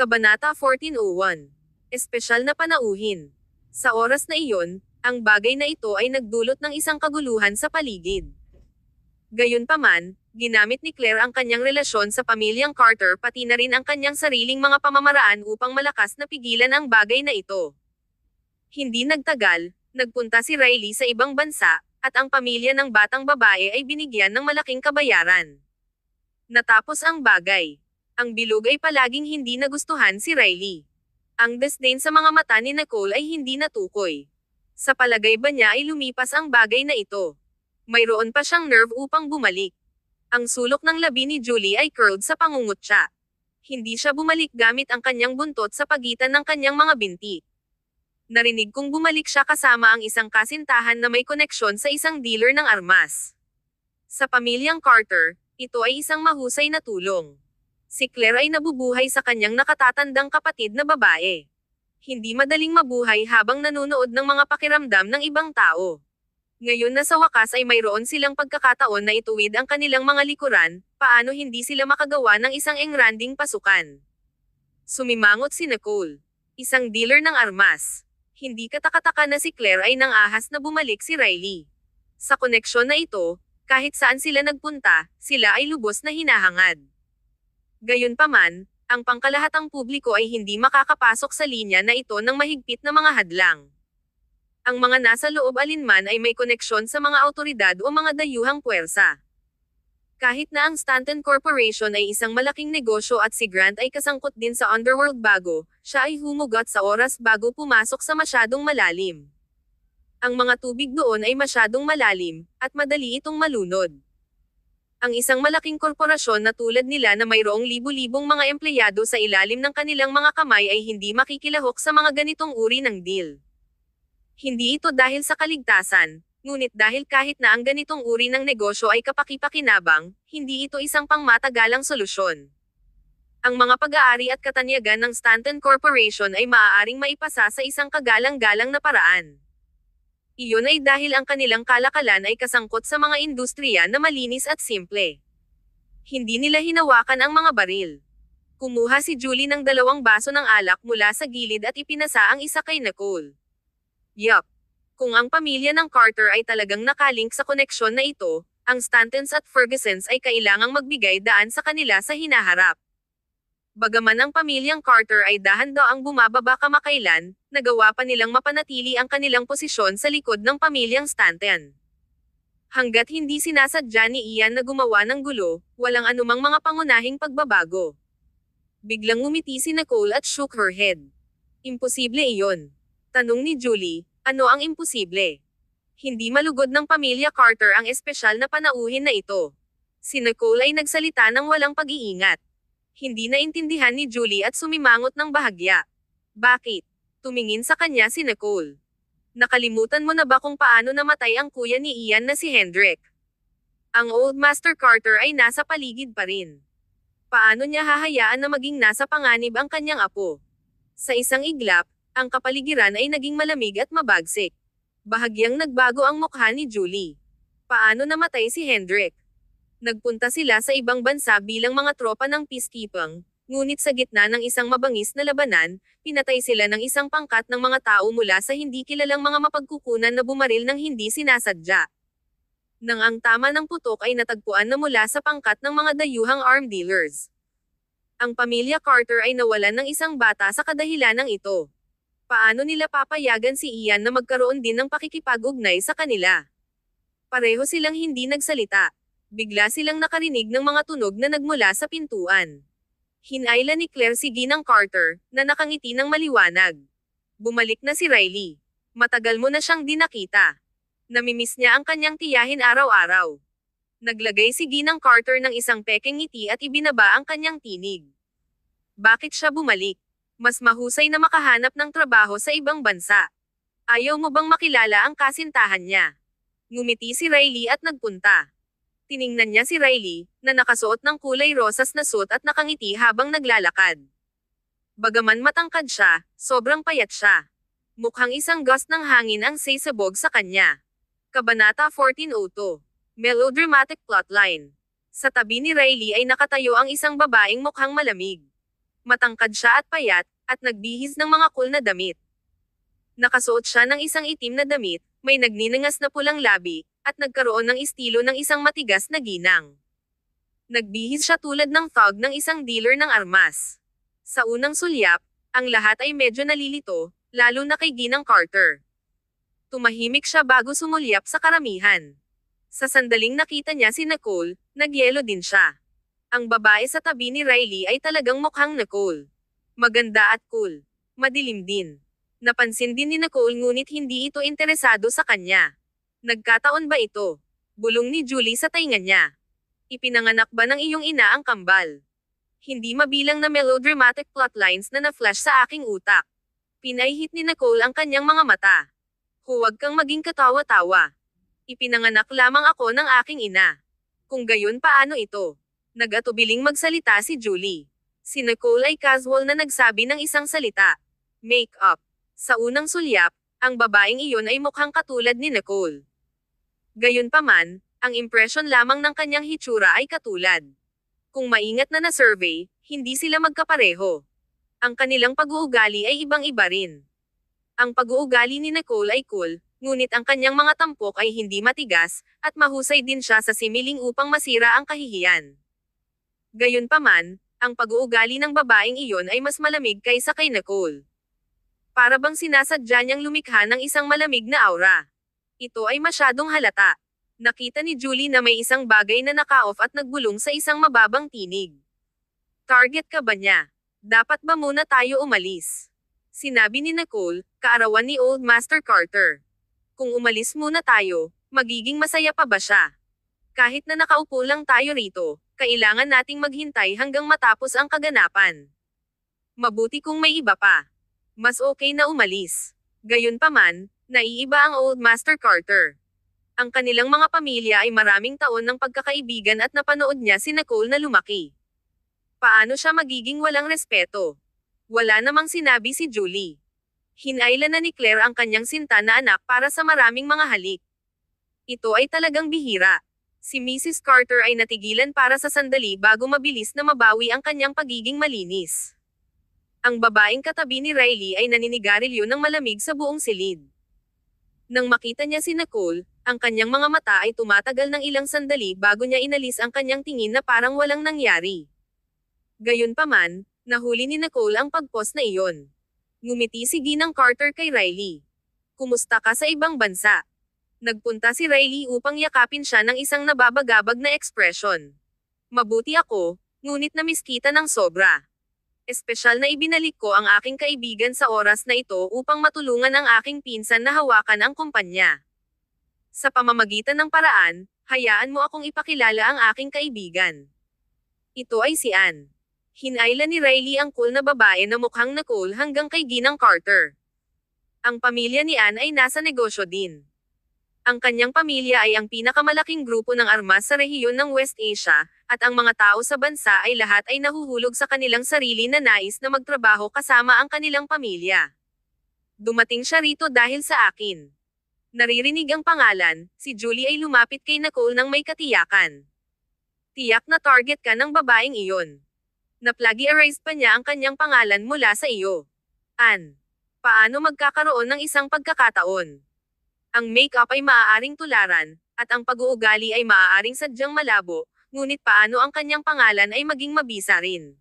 Kabanata 1401. Espesyal na panauhin. Sa oras na iyon, ang bagay na ito ay nagdulot ng isang kaguluhan sa paligid. Gayunpaman, ginamit ni Claire ang kanyang relasyon sa pamilyang Carter pati na rin ang kanyang sariling mga pamamaraan upang malakas na pigilan ang bagay na ito. Hindi nagtagal, nagpunta si Riley sa ibang bansa, at ang pamilya ng batang babae ay binigyan ng malaking kabayaran. Natapos ang bagay. Ang bilog ay palaging hindi nagustuhan si Riley. Ang disdain sa mga mata ni Nicole ay hindi natukoy. Sa palagay ba niya ay lumipas ang bagay na ito? Mayroon pa siyang nerve upang bumalik. Ang sulok ng labi ni Julie ay curled sa pangungutya. Hindi siya bumalik gamit ang kanyang buntot sa pagitan ng kanyang mga binti. Narinig kong bumalik siya kasama ang isang kasintahan na may koneksyon sa isang dealer ng armas. Sa pamilyang Carter, ito ay isang mahusay na tulong. Si Claire ay nabubuhay sa kanyang nakatatandang kapatid na babae. Hindi madaling mabuhay habang nanonood ng mga pakiramdam ng ibang tao. Ngayon na sa wakas ay mayroon silang pagkakataon na ituwid ang kanilang mga likuran, paano hindi sila makagawa ng isang engranding pasukan? Sumimangot si Nicole. Isang dealer ng armas. Hindi katakataka na si Claire ay nang-ahas na bumalik si Riley. Sa koneksyon na ito, kahit saan sila nagpunta, sila ay lubos na hinahangad. Gayunpaman, ang pangkalahatang publiko ay hindi makakapasok sa linya na ito ng mahigpit na mga hadlang. Ang mga nasa loob alinman ay may koneksyon sa mga awtoridad o mga dayuhang puwersa. Kahit na ang Stanton Corporation ay isang malaking negosyo at si Grant ay kasangkot din sa underworld bago, siya ay humugot sa oras bago pumasok sa masyadong malalim. Ang mga tubig doon ay masyadong malalim, at madali itong malunod. Ang isang malaking korporasyon na tulad nila na mayroong libu-libong mga empleyado sa ilalim ng kanilang mga kamay ay hindi makikilahok sa mga ganitong uri ng deal. Hindi ito dahil sa kaligtasan, ngunit dahil kahit na ang ganitong uri ng negosyo ay kapaki-pakinabang, hindi ito isang pangmatagalang solusyon. Ang mga pag-aari at katanyagan ng Stanton Corporation ay maaaring maipasa sa isang kagalang-galang na paraan. Iyon ay dahil ang kanilang kalakalan ay kasangkot sa mga industriya na malinis at simple. Hindi nila hinawakan ang mga baril. Kumuha si Julie ng 2 baso ng alak mula sa gilid at ipinasa ang isa kay Nicole. Yup. Kung ang pamilya ng Carter ay talagang nakalink sa koneksyon na ito, ang Stantons at Fergusons ay kailangang magbigay daan sa kanila sa hinaharap. Bagaman ang pamilyang Carter ay dahan-daang bumababa kamakailan, nagawa pa nilang mapanatili ang kanilang posisyon sa likod ng pamilyang Stanton. Hanggat hindi sinasadya ni Ian na gumawa ng gulo, walang anumang mga pangunahing pagbabago. Biglang ngumiti si Nicole at shook her head. Imposible iyon. Tanong ni Julie, ano ang imposible? Hindi malugod ng pamilya Carter ang espesyal na panauhin na ito. Si Nicole ay nagsalita ng walang pag-iingat. Hindi naintindihan ni Julie at sumimangot ng bahagya. Bakit? Tumingin sa kanya si Nicole. Nakalimutan mo na ba kung paano namatay ang kuya ni Ian na si Hendrik? Ang Old Master Carter ay nasa paligid pa rin. Paano niya hahayaan na maging nasa panganib ang kanyang apo? Sa isang iglap, ang kapaligiran ay naging malamig at mabagsik. Bahagyang nagbago ang mukha ni Julie. Paano namatay si Hendrik? Nagpunta sila sa ibang bansa bilang mga tropa ng peacekeeping, ngunit sa gitna ng isang mabangis na labanan, pinatay sila ng isang pangkat ng mga tao mula sa hindi kilalang mga mapagkukunan na bumaril ng hindi sinasadya. Nang ang tama ng putok ay natagpuan na mula sa pangkat ng mga dayuhang arm dealers. Ang pamilya Carter ay nawalan ng isang bata sa kadahilanang ito. Paano nila papayagan si Ian na magkaroon din ng pakikipag-ugnay sa kanila? Pareho silang hindi nagsalita. Bigla silang nakarinig ng mga tunog na nagmula sa pintuan. Hinayla ni Claire si Ginang Carter, na nakangiti ng maliwanag. Bumalik na si Riley. Matagal mo na siyang di nakita. Namimiss niya ang kanyang tiyahin araw-araw. Naglagay si Ginang Carter ng isang pekeng ngiti at ibinaba ang kanyang tinig. Bakit siya bumalik? Mas mahusay na makahanap ng trabaho sa ibang bansa. Ayaw mo bang makilala ang kasintahan niya? Ngumiti si Riley at nagpunta. Tiningnan niya si Riley, na nakasuot ng kulay rosas na suit at nakangiti habang naglalakad. Bagaman matangkad siya, sobrang payat siya. Mukhang isang gust ng hangin ang sisabog sa kanya. Kabanata 1402. Melodramatic plotline. Sa tabi ni Riley ay nakatayo ang isang babaeng mukhang malamig. Matangkad siya at payat, at nagbihis ng mga cool na damit. Nakasuot siya ng isang itim na damit, may nagninangas na pulang labi, at nagkaroon ng estilo ng isang matigas na ginang. Nagbihis siya tulad ng thug ng isang dealer ng armas. Sa unang sulyap, ang lahat ay medyo nalilito, lalo na kay Ginang Carter. Tumahimik siya bago sumulyap sa karamihan. Sa sandaling nakita niya si Nicole, nagyelo din siya. Ang babae sa tabi ni Riley ay talagang mukhang Nicole. Maganda at cool. Madilim din. Napansin din ni Nicole ngunit hindi ito interesado sa kanya. Nagkataon ba ito? Bulong ni Julie sa tainga niya. Ipinanganak ba ng iyong ina ang kambal? Hindi mabilang na melodramatic plotlines na na-flash sa aking utak. Pinaihit ni Nicole ang kanyang mga mata. Huwag kang maging katawa-tawa. Ipinanganak lamang ako ng aking ina. Kung gayon paano ito? Nag-atubiling magsalita si Julie. Si Nicole ay casual na nagsabi ng isang salita. Make-up. Sa unang sulyap, ang babaeng iyon ay mukhang katulad ni Nicole. Gayunpaman, ang impresyon lamang ng kanyang hitsura ay katulad. Kung maingat na na-survey, hindi sila magkapareho. Ang kanilang pag-uugali ay ibang-iba rin. Ang pag-uugali ni Nicole ay cool, ngunit ang kanyang mga tampok ay hindi matigas, at mahusay din siya sa similing upang masira ang kahihiyan. Gayunpaman, ang pag-uugali ng babaeng iyon ay mas malamig kaysa kay Nicole. Para bang sinasadya niyang lumikha ng isang malamig na aura. Ito ay masyadong halata. Nakita ni Julie na may isang bagay na naka-off at nagbulong sa isang mababang tinig. Target ka ba niya? Dapat ba muna tayo umalis? Sinabi ni Nicole, kaarawan ni Old Master Carter. Kung umalis muna tayo, magiging masaya pa ba siya? Kahit na nakaupo lang tayo rito, kailangan nating maghintay hanggang matapos ang kaganapan. Mabuti kung may iba pa. Mas okay na umalis. Gayunpaman, naiiba ang Old Master Carter. Ang kanilang mga pamilya ay maraming taon ng pagkakaibigan at napanood niya si Nicole na lumaki. Paano siya magiging walang respeto? Wala namang sinabi si Julie. Hinailan na ni Claire ang kanyang sinta na anak para sa maraming mga halik. Ito ay talagang bihira. Si Mrs. Carter ay natigilan para sa sandali bago mabilis na mabawi ang kanyang pagiging malinis. Ang babaeng katabi ni Riley ay naninigarilyo ng malamig sa buong silid. Nang makita niya si Nicole, ang kanyang mga mata ay tumatagal ng ilang sandali bago niya inalis ang kanyang tingin na parang walang nangyari. Gayunpaman, nahuli ni Nicole ang pagpos na iyon. Ngumiti si Ginang Carter kay Riley. Kumusta ka sa ibang bansa? Nagpunta si Riley upang yakapin siya ng isang nababagabag na ekspresyon. Mabuti ako, ngunit namiss kita ng sobra. Espesyal na ibinalik ko ang aking kaibigan sa oras na ito upang matulungan ang aking pinsan na hawakan ang kumpanya. Sa pamamagitan ng paraan, hayaan mo akong ipakilala ang aking kaibigan. Ito ay si Anne. Hinailan ni Riley ang cool na babae na mukhang Nicole hanggang kay Ginang Carter. Ang pamilya ni Anne ay nasa negosyo din. Ang kanyang pamilya ay ang pinakamalaking grupo ng armas sa rehiyon ng West Asia, at ang mga tao sa bansa ay lahat ay nahuhulog sa kanilang sarili na nais na magtrabaho kasama ang kanilang pamilya. Dumating siya rito dahil sa akin. Naririnig ang pangalan, si Julie ay lumapit kay Nicole nang may katiyakan. Tiyak na target ka ng babaeng iyon. Na-plagiarize pa niya ang kanyang pangalan mula sa iyo. Anne. Paano magkakaroon ng isang pagkakataon? Ang make-up ay maaaring tularan, at ang pag-uugali ay maaaring sadyang malabo, ngunit paano ang kanyang pangalan ay maging mabisa rin?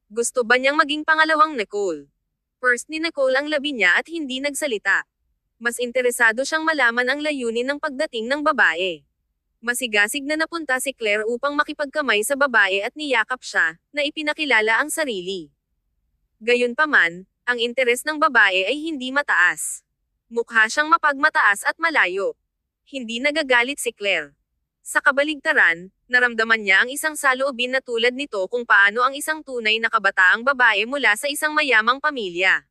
Gusto ba niyang maging pangalawang Nicole? First ni Nicole ang labi niya at hindi nagsalita. Mas interesado siyang malaman ang layunin ng pagdating ng babae. Masigasig na napunta si Claire upang makipagkamay sa babae at niyakap siya, na ipinakilala ang sarili. Gayunpaman, ang interes ng babae ay hindi mataas. Mukha siyang mapagmataas at malayo. Hindi nagagalit si Claire. Sa kabaligtaran, naramdaman niya ang isang saloobin na tulad nito kung paano ang isang tunay na kabataang babae mula sa isang mayamang pamilya.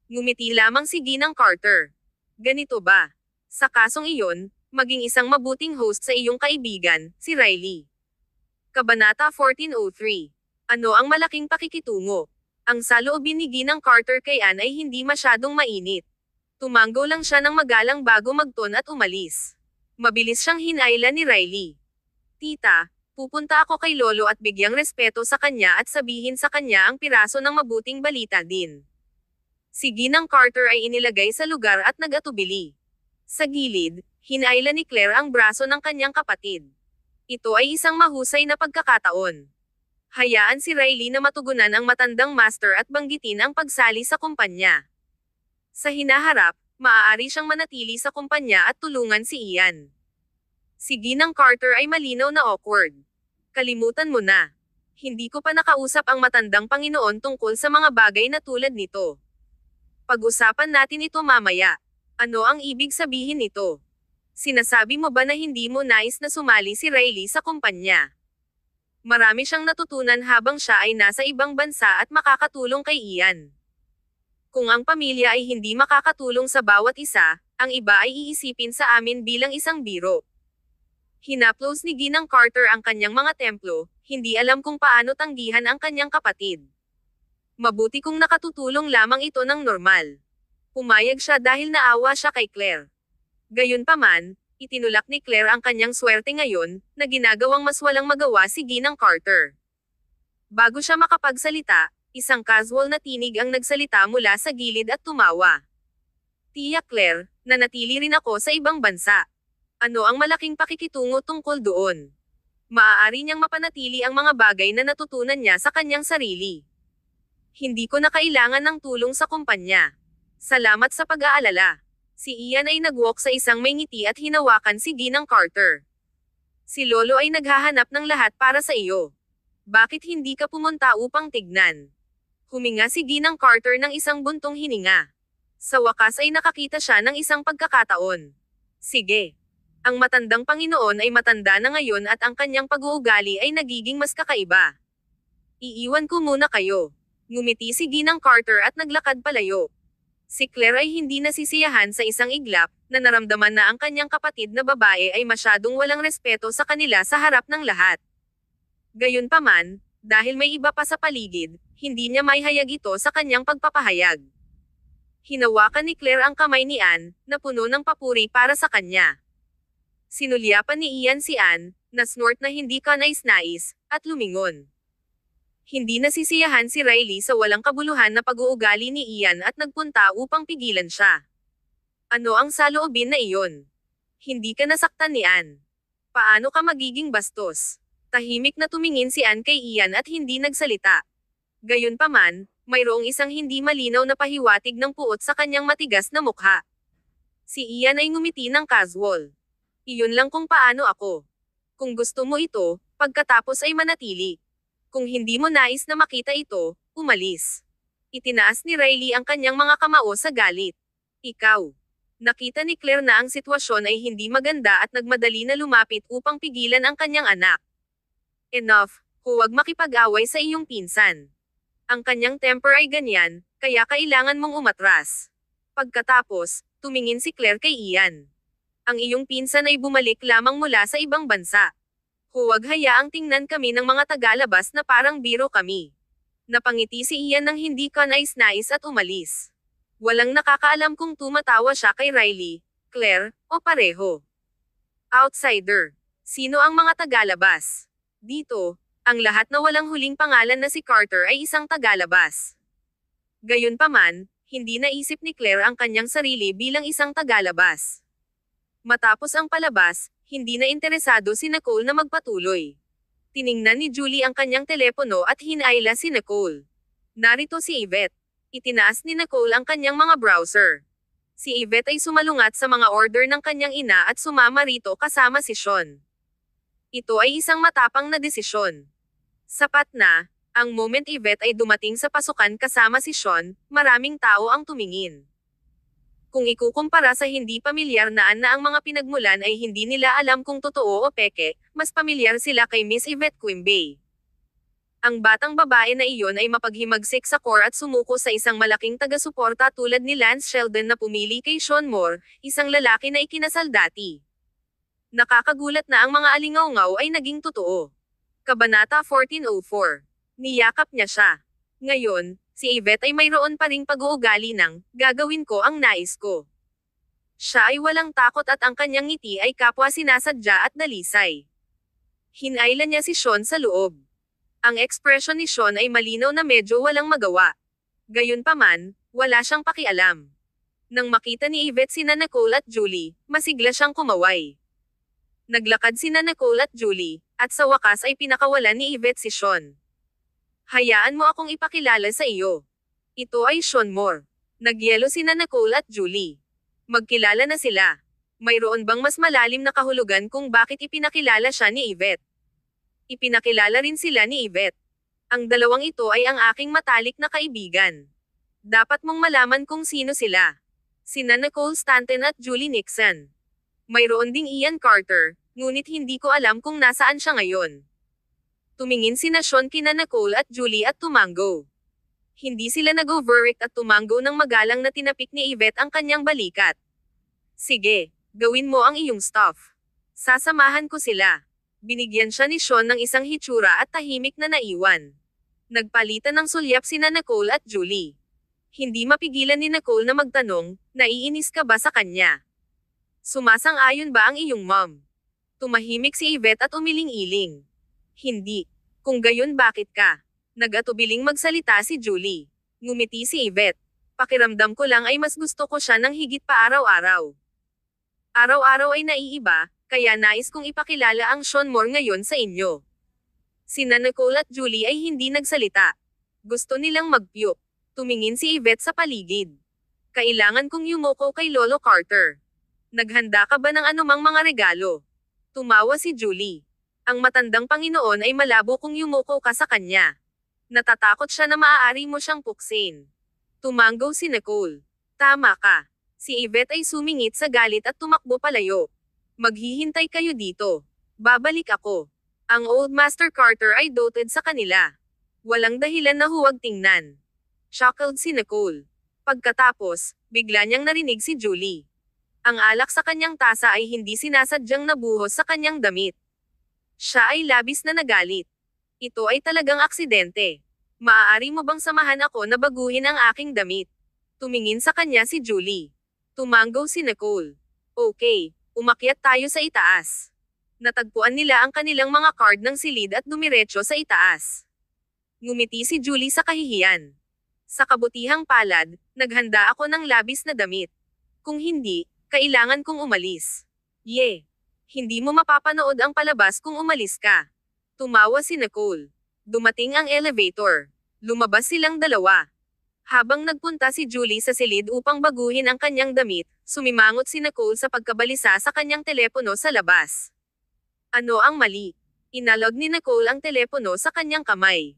Ngumiti lamang si Ginang Carter. Ganito ba? Sa kasong iyon, maging isang mabuting host sa iyong kaibigan, si Riley. Kabanata 1403. Ano ang malaking pakikitungo? Ang saloobin ni Ginang Carter kay Anne ay hindi masyadong mainit. Tumanggo lang siya ng magalang bago magton at umalis. Mabilis siyang hinailan ni Riley. Tita, Pupunta ako kay Lolo at bigyang respeto sa kanya at sabihin sa kanya ang piraso ng mabuting balita din. Si Ginang Carter ay inilagay sa lugar at nag-atubili. Sa gilid, hinayla ni Claire ang braso ng kanyang kapatid. Ito ay isang mahusay na pagkakataon. Hayaan si Riley na matugunan ang matandang master at banggitin ang pagsali sa kumpanya. Sa hinaharap, maaari siyang manatili sa kumpanya at tulungan si Ian. Si Ginang Carter ay malinaw na awkward. Kalimutan mo na. Hindi ko pa nakausap ang matandang Panginoon tungkol sa mga bagay na tulad nito. Pag-usapan natin ito mamaya. Ano ang ibig sabihin nito? Sinasabi mo ba na hindi mo nais na sumali si Riley sa kumpanya? Marami siyang natutunan habang siya ay nasa ibang bansa at makakatulong kay Ian. Kung ang pamilya ay hindi makakatulong sa bawat isa, ang iba ay iisipin sa amin bilang isang biro. Hinaplos ni Ginang Carter ang kanyang mga templo, hindi alam kung paano tanggihan ang kanyang kapatid. Mabuti kung nakatutulong lamang ito ng normal. Pumayag siya dahil naawa siya kay Claire. Gayunpaman, itinulak ni Claire ang kanyang swerte ngayon, na ginagawang mas walang magawa si Ginang Carter. Bago siya makapagsalita, isang casual na tinig ang nagsalita mula sa gilid at tumawa. Tiya Claire, nanatili rin ako sa ibang bansa. Ano ang malaking pakikitungo tungkol doon? Maaari niyang mapanatili ang mga bagay na natutunan niya sa kanyang sarili. Hindi ko na kailangan ng tulong sa kumpanya. Salamat sa pag-aalala. Si Ian ay nag-walk sa isang may ngiti at hinawakan si Ginang Carter. Si Lolo ay naghahanap ng lahat para sa iyo. Bakit hindi ka pumunta upang tignan? Huminga si Ginang Carter ng isang buntong hininga. Sa wakas ay nakakita siya ng isang pagkakataon. Sige. Ang matandang Panginoon ay matanda na ngayon at ang kanyang pag-uugali ay nagiging mas kakaiba. Iiwan ko muna kayo. Ngumiti si Ginang Carter at naglakad palayo. Si Claire ay hindi nasisiyahan sa isang iglap, na naramdaman na ang kanyang kapatid na babae ay masyadong walang respeto sa kanila sa harap ng lahat. Gayunpaman, dahil may iba pa sa paligid, hindi niya maihayag ito sa kanyang pagpapahayag. Hinawakan ni Claire ang kamay ni Anne, na puno ng papuri para sa kanya. Sinulyapan ni Ian si Anne, na snort na hindi kanais-nais, at lumingon. Hindi nasisiyahan si Riley sa walang kabuluhan na pag-uugali ni Ian at nagpunta upang pigilan siya. Ano ang saloobin na iyon? Hindi ka nasaktan ni Anne. Paano ka magiging bastos? Tahimik na tumingin si Anne kay Ian at hindi nagsalita. Gayunpaman, mayroong isang hindi malinaw na pahiwatig ng puot sa kanyang matigas na mukha. Si Ian ay ngumiti ng casual. Iyon lang kung paano ako. Kung gusto mo ito, pagkatapos ay manatili. Kung hindi mo nais na makita ito, umalis. Itinaas ni Riley ang kanyang mga kamao sa galit. Ikaw. Nakita ni Claire na ang sitwasyon ay hindi maganda at nagmadali na lumapit upang pigilan ang kanyang anak. Enough, huwag makipag-away sa iyong pinsan. Ang kanyang temper ay ganyan, kaya kailangan mong umatras. Pagkatapos, tumingin si Claire kay Ian. Ang iyong pinsan ay bumalik lamang mula sa ibang bansa. Huwag hayaang tingnan kami ng mga tagalabas na parang biro kami. Napangiti si Ian ng hindi kanais-nais at umalis. Walang nakakaalam kung tumatawa siya kay Riley, Claire, o pareho. Outsider. Sino ang mga tagalabas? Dito, ang lahat na walang huling pangalan na si Carter ay isang tagalabas. Gayunpaman, hindi naisip ni Claire ang kanyang sarili bilang isang tagalabas. Matapos ang palabas, hindi na interesado si Nicole na magpatuloy. Tiningnan ni Julie ang kanyang telepono at hinayla si Nicole. Narito si Yvette. Itinaas ni Nicole ang kanyang mga browser. Si Yvette ay sumalungat sa mga order ng kanyang ina at sumama rito kasama si Sean. Ito ay isang matapang na desisyon. Sapat na, ang moment Yvette ay dumating sa pasukan kasama si Sean, maraming tao ang tumingin. Kung ikukumpara sa hindi pamilyar na ang mga pinagmulan ay hindi nila alam kung totoo o peke, mas pamilyar sila kay Miss Yvette Quimby. Ang batang babae na iyon ay mapaghimagsik sa core at sumuko sa isang malaking taga-suporta tulad ni Lance Sheldon na pumili kay Sean Moore, isang lalaki na ikinasal dati. Nakakagulat na ang mga alingaw-ngaw ay naging totoo. Kabanata 1404. Niyakap niya siya. Ngayon, si Yvette ay mayroon pa ring pag-uugali ng, gagawin ko ang nais ko. Siya ay walang takot at ang kanyang ngiti ay kapwa sinasadya at dalisay. Hinailan niya si Sean sa loob. Ang ekspresyon ni Sean ay malinaw na medyo walang magawa. Gayunpaman, wala siyang pakialam. Nang makita ni Yvette sina Nicole at Julie, masigla siyang kumaway. Naglakad sina Nicole at Julie, at sa wakas ay pinakawalan ni Yvette si Sean. Hayaan mo akong ipakilala sa iyo. Ito ay Sean Moore. Nagyelo sina Nicole at Julie. Magkilala na sila. Mayroon bang mas malalim na kahulugan kung bakit ipinakilala siya ni Yvette? Ipinakilala rin sila ni Yvette. Ang dalawang ito ay ang aking matalik na kaibigan. Dapat mong malaman kung sino sila. Sina Nicole Stanton at Julie Nixon. Mayroon ding Ian Carter, ngunit hindi ko alam kung nasaan siya ngayon. Tumingin sina Sean kina Nicole at Julie at tumango. Hindi sila nag-overreact at tumango nang magalang na tinapik ni Yvette ang kanyang balikat. Sige, gawin mo ang iyong stuff. Sasamahan ko sila. Binigyan siya ni Sean ng isang hitsura at tahimik na naiwan. Nagpalitan ng sulyap sina Nicole at Julie. Hindi mapigilan ni Nicole na magtanong, naiinis ka ba sa kanya? Sumasang-ayon ba ang iyong mom? Tumahimik si Yvette at umiling-iling. Hindi. Kung gayon bakit ka? Nag-atubiling magsalita si Julie. Ngumiti si Yvette. Pakiramdam ko lang ay mas gusto ko siya ng higit pa araw-araw. Araw-araw ay naiiba, kaya nais kong ipakilala ang Sean Moore ngayon sa inyo. Sina Nicole at Julie ay hindi nagsalita. Gusto nilang mag-puke. Tumingin si Yvette sa paligid. Kailangan kong yumoko kay Lolo Carter. Naghanda ka ba ng anumang mga regalo? Tumawa si Julie. Ang matandang Panginoon ay malabo kung yumoko ka sa kanya. Natatakot siya na maaari mo siyang puksin. Tumango si Nicole. Tama ka. Si Yvette ay sumingit sa galit at tumakbo palayo. Maghihintay kayo dito. Babalik ako. Ang Old Master Carter ay doted sa kanila. Walang dahilan na huwag tingnan. Chuckled si Nicole. Pagkatapos, bigla niyang narinig si Julie. Ang alak sa kanyang tasa ay hindi sinasadyang nabuhos sa kanyang damit. Siya ay labis na nagalit. Ito ay talagang aksidente. Maaari mo bang samahan ako na baguhin ang aking damit? Tumingin sa kanya si Julie. Tumango si Nicole. Okay, umakyat tayo sa itaas. Natagpuan nila ang kanilang mga card ng silid at dumiretso sa itaas. Ngumiti si Julie sa kahihiyan. Sa kabutihang palad, naghanda ako ng labis na damit. Kung hindi, kailangan kong umalis. Hindi mo mapapanood ang palabas kung umalis ka. Tumawa si Nicole. Dumating ang elevator. Lumabas silang dalawa. Habang nagpunta si Julie sa silid upang baguhin ang kanyang damit, sumimangot si Nicole sa pagkabalisa sa kanyang telepono sa labas. Ano ang mali? Inalog ni Nicole ang telepono sa kanyang kamay.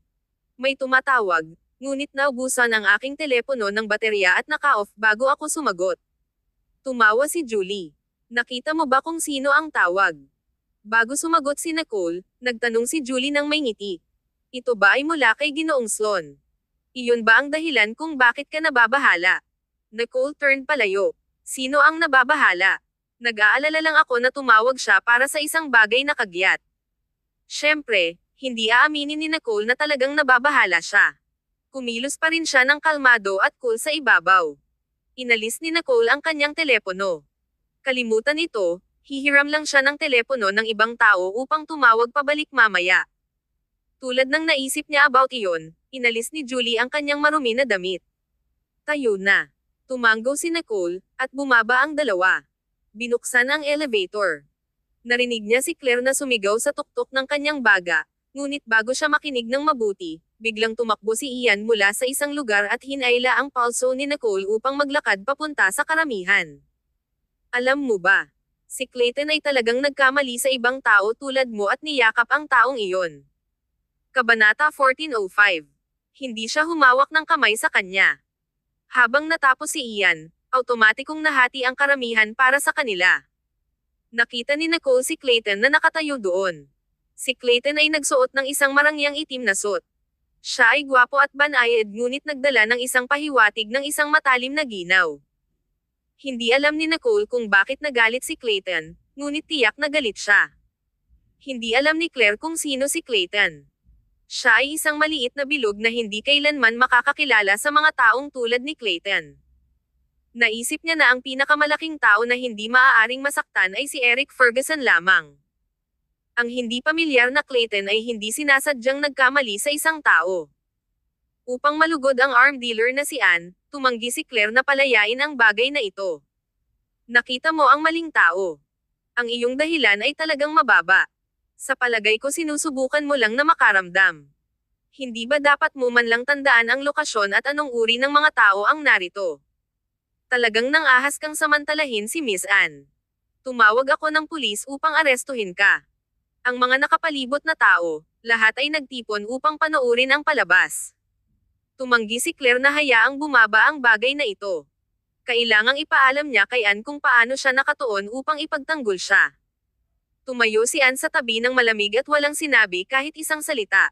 May tumatawag, ngunit naubusan ang aking telepono ng baterya at naka-off bago ako sumagot. Tumawa si Julie. Nakita mo ba kung sino ang tawag? Bago sumagot si Nicole, nagtanong si Julie ng may ngiti. Ito ba ay mula kay Ginoong Sloan? Iyon ba ang dahilan kung bakit ka nababahala? Nicole turned palayo. Sino ang nababahala? Nag-aalala lang ako na tumawag siya para sa isang bagay na kagyat. Siyempre, hindi aaminin ni Nicole na talagang nababahala siya. Kumilos pa rin siya ng kalmado at cool sa ibabaw. Inalis ni Nicole ang kanyang telepono. Kalimutan ito, hihiram lang siya ng telepono ng ibang tao upang tumawag pabalik mamaya. Tulad ng naisip niya about iyon, inalis ni Julie ang kanyang marumi na damit. Tayo na. Tumango si Nicole, at bumaba ang dalawa. Binuksan ang elevator. Narinig niya si Claire na sumigaw sa tuktok ng kanyang baga, ngunit bago siya makinig ng mabuti, biglang tumakbo si Ian mula sa isang lugar at hinayla ang pulso ni Nicole upang maglakad papunta sa karamihan. Alam mo ba? Si Clayton ay talagang nagkamali sa ibang tao tulad mo at niyakap ang taong iyon. Kabanata 1405. Hindi siya humawak ng kamay sa kanya. Habang natapos si Ian, automatikong nahati ang karamihan para sa kanila. Nakita ni Nicole si Clayton na nakatayo doon. Si Clayton ay nagsuot ng isang marangyang itim na suit. Siya ay gwapo at banayad ngunit nagdala ng isang pahiwatig ng isang matalim na ginaw. Hindi alam ni Nicole kung bakit nagalit si Clayton, ngunit tiyak na galit siya. Hindi alam ni Claire kung sino si Clayton. Siya ay isang maliit na bilog na hindi kailanman makakakilala sa mga taong tulad ni Clayton. Naisip niya na ang pinakamalaking tao na hindi maaaring masaktan ay si Eric Ferguson lamang. Ang hindi pamilyar na Clayton ay hindi sinasadyang nagkamali sa isang tao. Upang malugod ang arm dealer na si Anne, tumanggi si Claire na palayain ang bagay na ito. Nakita mo ang maling tao. Ang iyong dahilan ay talagang mababa. Sa palagay ko sinusubukan mo lang na makaramdam. Hindi ba dapat mo man lang tandaan ang lokasyon at anong uri ng mga tao ang narito? Talagang nangahas kang samantalahin si Miss Anne. Tumawag ako ng pulis upang arestuhin ka. Ang mga nakapalibot na tao, lahat ay nagtipon upang panoorin ang palabas. Tumanggi si Claire na hayaang bumaba ang bagay na ito. Kailangang ipaalam niya kay Anne kung paano siya nakatuon upang ipagtanggol siya. Tumayo si Anne sa tabi ng malamig at walang sinabi kahit isang salita.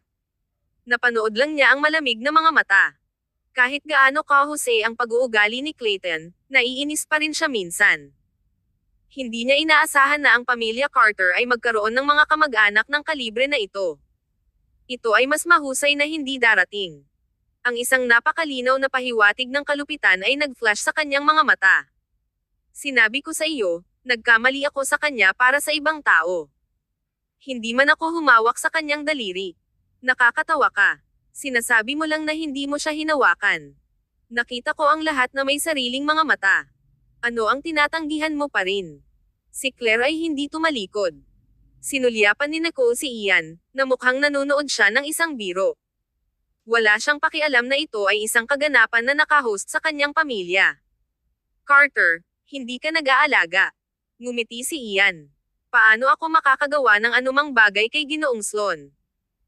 Napanood lang niya ang malamig na mga mata. Kahit gaano kahusay ang pag-uugali ni Clayton, naiinis pa rin siya minsan. Hindi niya inaasahan na ang pamilya Carter ay magkaroon ng mga kamag-anak ng kalibre na ito. Ito ay mas mahusay na hindi darating. Ang isang napakalinaw na pahiwatig ng kalupitan ay nag-flash sa kanyang mga mata. Sinabi ko sa iyo, nagkamali ako sa kanya para sa ibang tao. Hindi man ako humawak sa kanyang daliri. Nakakatawa ka. Sinasabi mo lang na hindi mo siya hinawakan. Nakita ko ang lahat na may sariling mga mata. Ano ang tinatanggihan mo pa rin? Si Claire ay hindi tumalikod. Sinulyapan ni Nicole si Ian, na mukhang nanonood siya ng isang biro. Wala siyang pakialam na ito ay isang kaganapan na nakahost sa kanyang pamilya. Carter, hindi ka nag-aalaga. Ngumiti si Ian. Paano ako makakagawa ng anumang bagay kay Ginoong Sloan?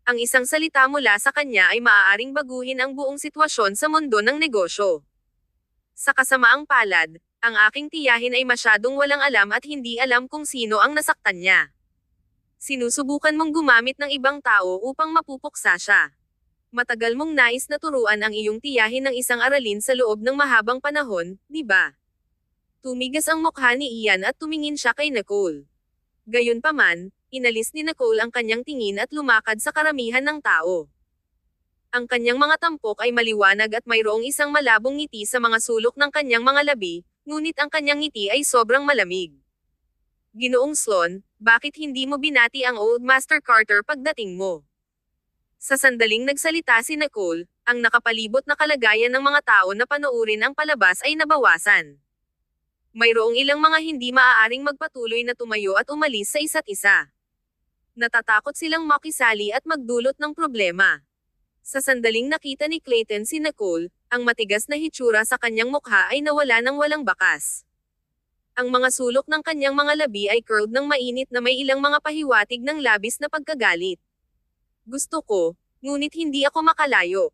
Ang isang salita mula sa kanya ay maaaring baguhin ang buong sitwasyon sa mundo ng negosyo. Sa kasamaang palad, ang aking tiyahin ay masyadong walang alam at hindi alam kung sino ang nasaktan niya. Sinusubukan mong gumamit ng ibang tao upang mapupuksa siya. Matagal mong nais na turuan ang iyong tiyahin ng isang aralin sa loob ng mahabang panahon, di ba? Tumigas ang mukha ni Ian at tumingin siya kay Nicole. Gayunpaman, inalis ni Nicole ang kanyang tingin at lumakad sa karamihan ng tao. Ang kanyang mga tampok ay maliwanag at mayroong isang malabong ngiti sa mga sulok ng kanyang mga labi, ngunit ang kanyang ngiti ay sobrang malamig. Ginoong Sloan, bakit hindi mo binati ang Old Master Carter pagdating mo? Sa sandaling nagsalita si Nicole, ang nakapalibot na kalagayan ng mga tao na panoorin ang palabas ay nabawasan. Mayroong ilang mga hindi maaaring magpatuloy na tumayo at umalis sa isa't isa. Natatakot silang makisali at magdulot ng problema. Sa sandaling nakita ni Clayton si Nicole, ang matigas na hitsura sa kanyang mukha ay nawala ng walang bakas. Ang mga sulok ng kanyang mga labi ay curled ng mainit na may ilang mga pahiwatig ng labis na pagkagalit. Gusto ko, ngunit hindi ako makalayo.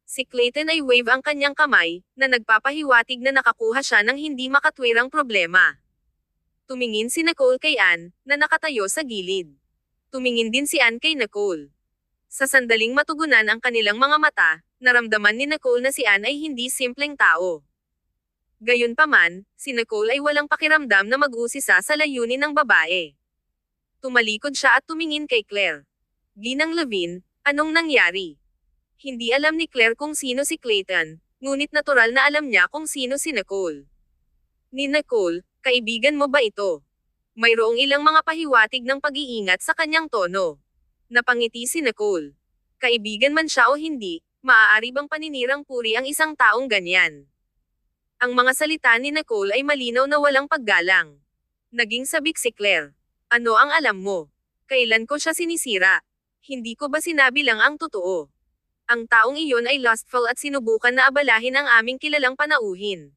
Si Clayton ay wave ang kanyang kamay, na nagpapahiwatig na nakakuha siya ng hindi makatwirang problema. Tumingin si Nicole kay Anne, na nakatayo sa gilid. Tumingin din si Anne kay Nicole. Sa sandaling matugunan ang kanilang mga mata, naramdaman ni Nicole na si Anne ay hindi simpleng tao. Gayunpaman, si Nicole ay walang pakiramdam na mag-usisa sa layunin ng babae. Tumalikod siya at tumingin kay Claire. Ginang Levine, anong nangyari? Hindi alam ni Claire kung sino si Clayton, ngunit natural na alam niya kung sino si Nicole. Ni Nicole, kaibigan mo ba ito? Mayroong ilang mga pahiwatig ng pag-iingat sa kanyang tono. Napangiti si Nicole. Kaibigan man siya o hindi, maaari bang paninirang puri ang isang taong ganyan? Ang mga salita ni Nicole ay malinaw na walang paggalang. Naging sabik si Claire. Ano ang alam mo? Kailan ko siya sinisira? Hindi ko ba sinabi lang ang totoo? Ang taong iyon ay lustful at sinubukan na abalahin ang aming kilalang panauhin.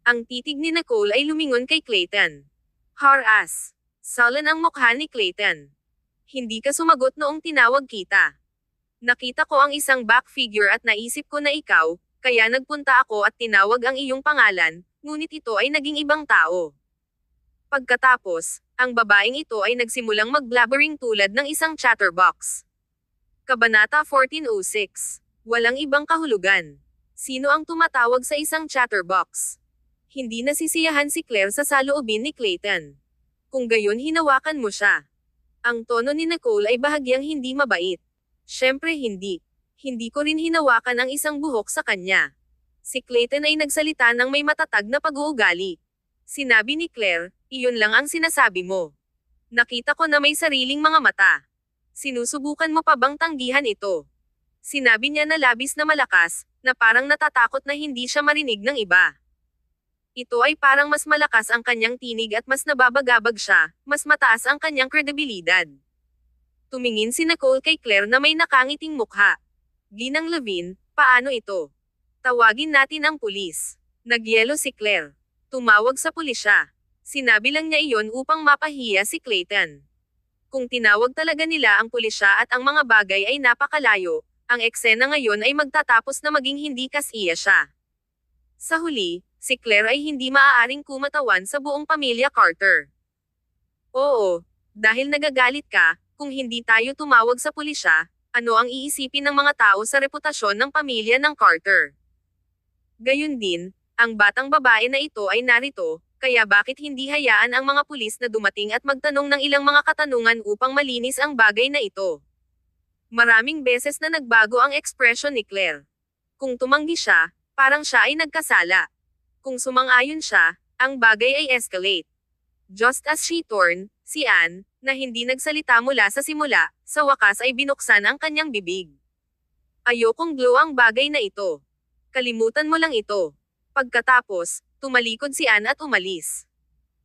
Ang titig ni Nicole ay lumingon kay Clayton. Haras. Sullen ang mukha ni Clayton. Hindi ka sumagot noong tinawag kita. Nakita ko ang isang back figure at naisip ko na ikaw, kaya nagpunta ako at tinawag ang iyong pangalan, ngunit ito ay naging ibang tao. Pagkatapos, ang babaeng ito ay nagsimulang mag-blabbering tulad ng isang chatterbox. Kabanata 1406. Walang ibang kahulugan. Sino ang tumatawag sa isang chatterbox? Hindi nasisiyahan si Claire sa saloobin ni Clayton. Kung gayon hinawakan mo siya. Ang tono ni Nicole ay bahagyang hindi mabait. Siyempre hindi. Hindi ko rin hinawakan ang isang buhok sa kanya. Si Clayton ay nagsalita ng may matatag na pag-uugali. Sinabi ni Claire, iyon lang ang sinasabi mo. Nakita ko na may sariling mga mata. Sinusubukan mo pa bang tanggihan ito? Sinabi niya na labis na malakas, na parang natatakot na hindi siya marinig ng iba. Ito ay parang mas malakas ang kanyang tinig at mas nababagabag siya, mas mataas ang kanyang kredibilidad. Tumingin si Nicole kay Claire na may nakangiting mukha. Ginang Levine, paano ito? Tawagin natin ang pulis. Nagyelo si Claire. Tumawag sa pulisya. Sinabi lang niya iyon upang mapahiya si Clayton. Kung tinawag talaga nila ang pulisya at ang mga bagay ay napakalayo, ang eksena ngayon ay magtatapos na maging hindi kasiya siya. Sa huli, si Claire ay hindi maaaring kumatawan sa buong pamilya Carter. Oo, dahil nagagalit ka, kung hindi tayo tumawag sa pulisya, ano ang iisipin ng mga tao sa reputasyon ng pamilya ng Carter? Gayun din, ang batang babae na ito ay narito, kaya bakit hindi hayaan ang mga pulis na dumating at magtanong ng ilang mga katanungan upang malinis ang bagay na ito? Maraming beses na nagbago ang ekspresyon ni Claire. Kung tumanggi siya, parang siya ay nagkasala. Kung sumang-ayon siya, ang bagay ay escalate. Just as she torn, si Anne, na hindi nagsalita mula sa simula, sa wakas ay binuksan ang kanyang bibig. Ayokong glow ang bagay na ito. Kalimutan mo lang ito. Pagkatapos, tumalikod si Anne at umalis.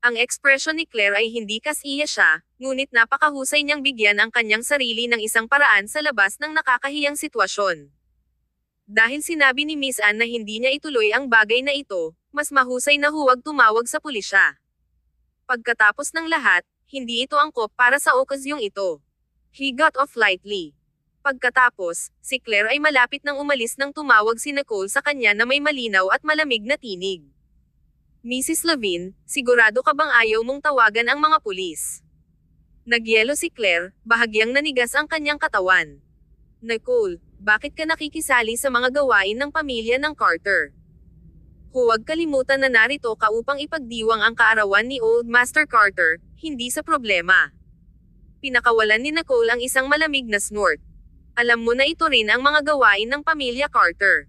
Ang ekspresyon ni Claire ay hindi kasiya siya, ngunit napakahusay niyang bigyan ang kanyang sarili ng isang paraan sa labas ng nakakahiyang sitwasyon. Dahil sinabi ni Miss Anne na hindi niya ituloy ang bagay na ito, mas mahusay na huwag tumawag sa pulisya. Pagkatapos ng lahat, hindi ito angkop para sa okasyong ito. He got off lightly. Pagkatapos, si Claire ay malapit nang umalis nang tumawag si Nicole sa kanya na may malinaw at malamig na tinig. Mrs. Levine, sigurado ka bang ayaw mong tawagan ang mga pulis? Nagyelo si Claire, bahagyang nanigas ang kanyang katawan. Nicole, bakit ka nakikisali sa mga gawain ng pamilya ng Carter? Huwag kalimutan na narito ka upang ipagdiwang ang kaarawan ni Old Master Carter, hindi sa problema. Pinakawalan ni Nicole ang isang malamig na snort. Alam mo na ito rin ang mga gawain ng pamilya Carter.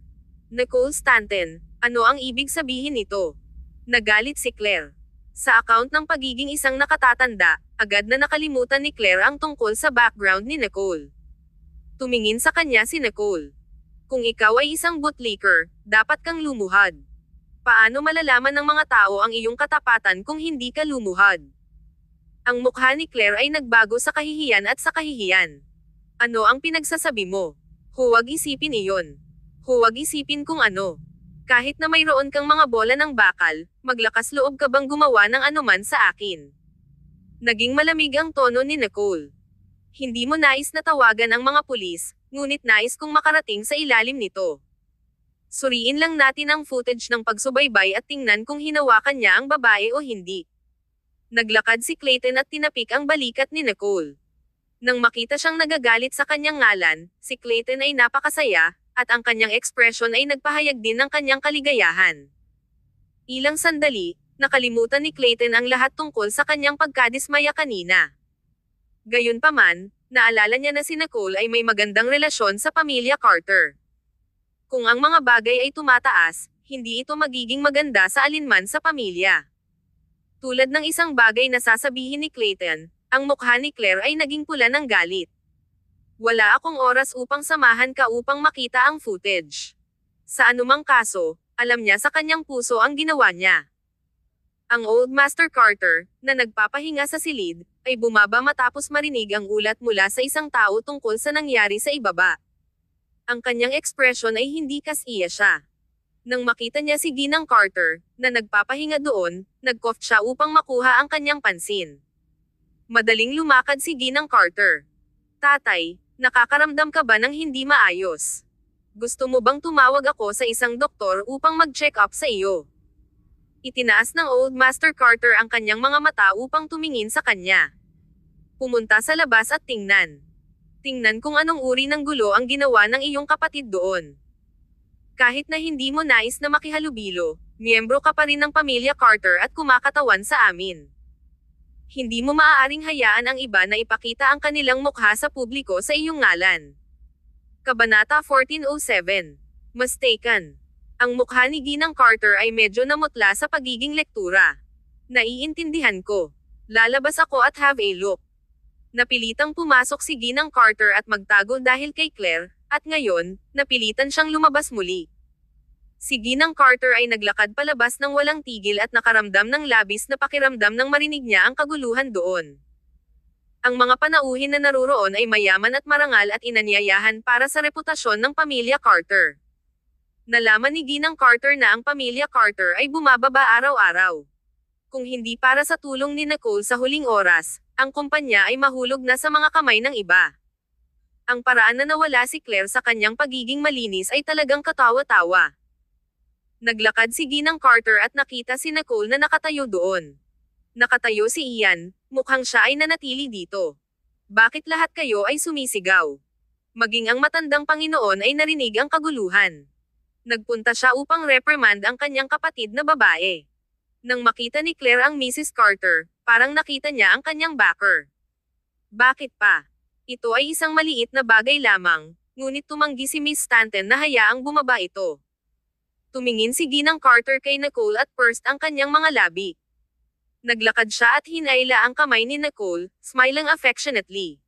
Nicole Stanton, ano ang ibig sabihin nito? Nagalit si Claire. Sa account ng pagiging isang nakatatanda, agad na nakalimutan ni Claire ang tungkol sa background ni Nicole. Tumingin sa kanya si Nicole. Kung ikaw ay isang bootlicker, dapat kang lumuhad. Paano malalaman ng mga tao ang iyong katapatan kung hindi ka lumuhad? Ang mukha ni Claire ay nagbago sa kahihiyan at sa kahihiyan. Ano ang pinagsasabi mo? Huwag isipin iyon. Huwag isipin kung ano. Kahit na mayroon kang mga bola ng bakal, maglakas loob ka bang gumawa ng anuman sa akin? Naging malamig ang tono ni Nicole. Hindi mo nais na tawagan ang mga pulis, ngunit nais kong makarating sa ilalim nito. Suriin lang natin ang footage ng pagsubaybay at tingnan kung hinawakan niya ang babae o hindi. Naglakad si Clayton at tinapik ang balikat ni Nicole. Nang makita siyang nagagalit sa kanyang ngalan, si Clayton ay napakasaya, at ang kanyang ekspresyon ay nagpahayag din ng kanyang kaligayahan. Ilang sandali, nakalimutan ni Clayton ang lahat tungkol sa kanyang pagkadismaya kanina. Gayunpaman, naalala niya na si Nicole ay may magandang relasyon sa pamilya Carter. Kung ang mga bagay ay tumataas, hindi ito magiging maganda sa alinman sa pamilya. Tulad ng isang bagay na sasabihin ni Clayton, ang mukha ni Claire ay naging pula ng galit. Wala akong oras upang samahan ka upang makita ang footage. Sa anumang kaso, alam niya sa kanyang puso ang ginawa niya. Ang Old Master Carter, na nagpapahinga sa silid, ay bumaba matapos marinig ang ulat mula sa isang tao tungkol sa nangyari sa ibaba. Ang kanyang ekspresyon ay hindi kasiya siya. Nang makita niya si Ginang Carter, na nagpapahinga doon, nag-cough siya upang makuha ang kanyang pansin. Madaling lumakad si Ginang Carter. Tatay, nakakaramdam ka ba ng hindi maayos? Gusto mo bang tumawag ako sa isang doktor upang mag-check up sa iyo? Itinaas ng Old Master Carter ang kanyang mga mata upang tumingin sa kanya. Pumunta sa labas at tingnan. Tingnan kung anong uri ng gulo ang ginawa ng iyong kapatid doon. Kahit na hindi mo nais na makihalubilo, miyembro ka pa rin ng pamilya Carter at kumakatawan sa amin. Hindi mo maaaring hayaan ang iba na ipakita ang kanilang mukha sa publiko sa iyong ngalan. Kabanata 1407. Mistaken. Ang mukha ni Ginang Carter ay medyo namutla sa pagiging lektura. Naiintindihan ko. Lalabas ako at have a look. Napilitang pumasok si Ginang Carter at magtago dahil kay Claire, at ngayon, napilitan siyang lumabas muli. Si Ginang Carter ay naglakad palabas ng walang tigil at nakaramdam ng labis na pakiramdam nang marinig niya ang kaguluhan doon. Ang mga panauhin na naruroon ay mayaman at marangal at inanyayahan para sa reputasyon ng pamilya Carter. Nalaman ni Ginang Carter na ang pamilya Carter ay bumababa araw-araw. Kung hindi para sa tulong ni Nicole sa huling oras, ang kumpanya ay mahulog na sa mga kamay ng iba. Ang paraan na nawala si Claire sa kanyang pagiging malinis ay talagang katawa-tawa. Naglakad si Ginang Carter at nakita si Nicole na nakatayo doon. Nakatayo si Ian, mukhang siya ay nanatili dito. Bakit lahat kayo ay sumisigaw? Maging ang matandang Panginoon ay narinig ang kaguluhan. Nagpunta siya upang reprimand ang kanyang kapatid na babae. Nang makita ni Claire ang Mrs. Carter, parang nakita niya ang kanyang backer. Bakit pa? Ito ay isang maliit na bagay lamang, ngunit tumanggi si Miss Stanton na hayaang bumaba ito. Tumingin si Ginang Carter kay Nicole at pursed ang kanyang mga labi. Naglakad siya at hinayla ang kamay ni Nicole, smiling affectionately.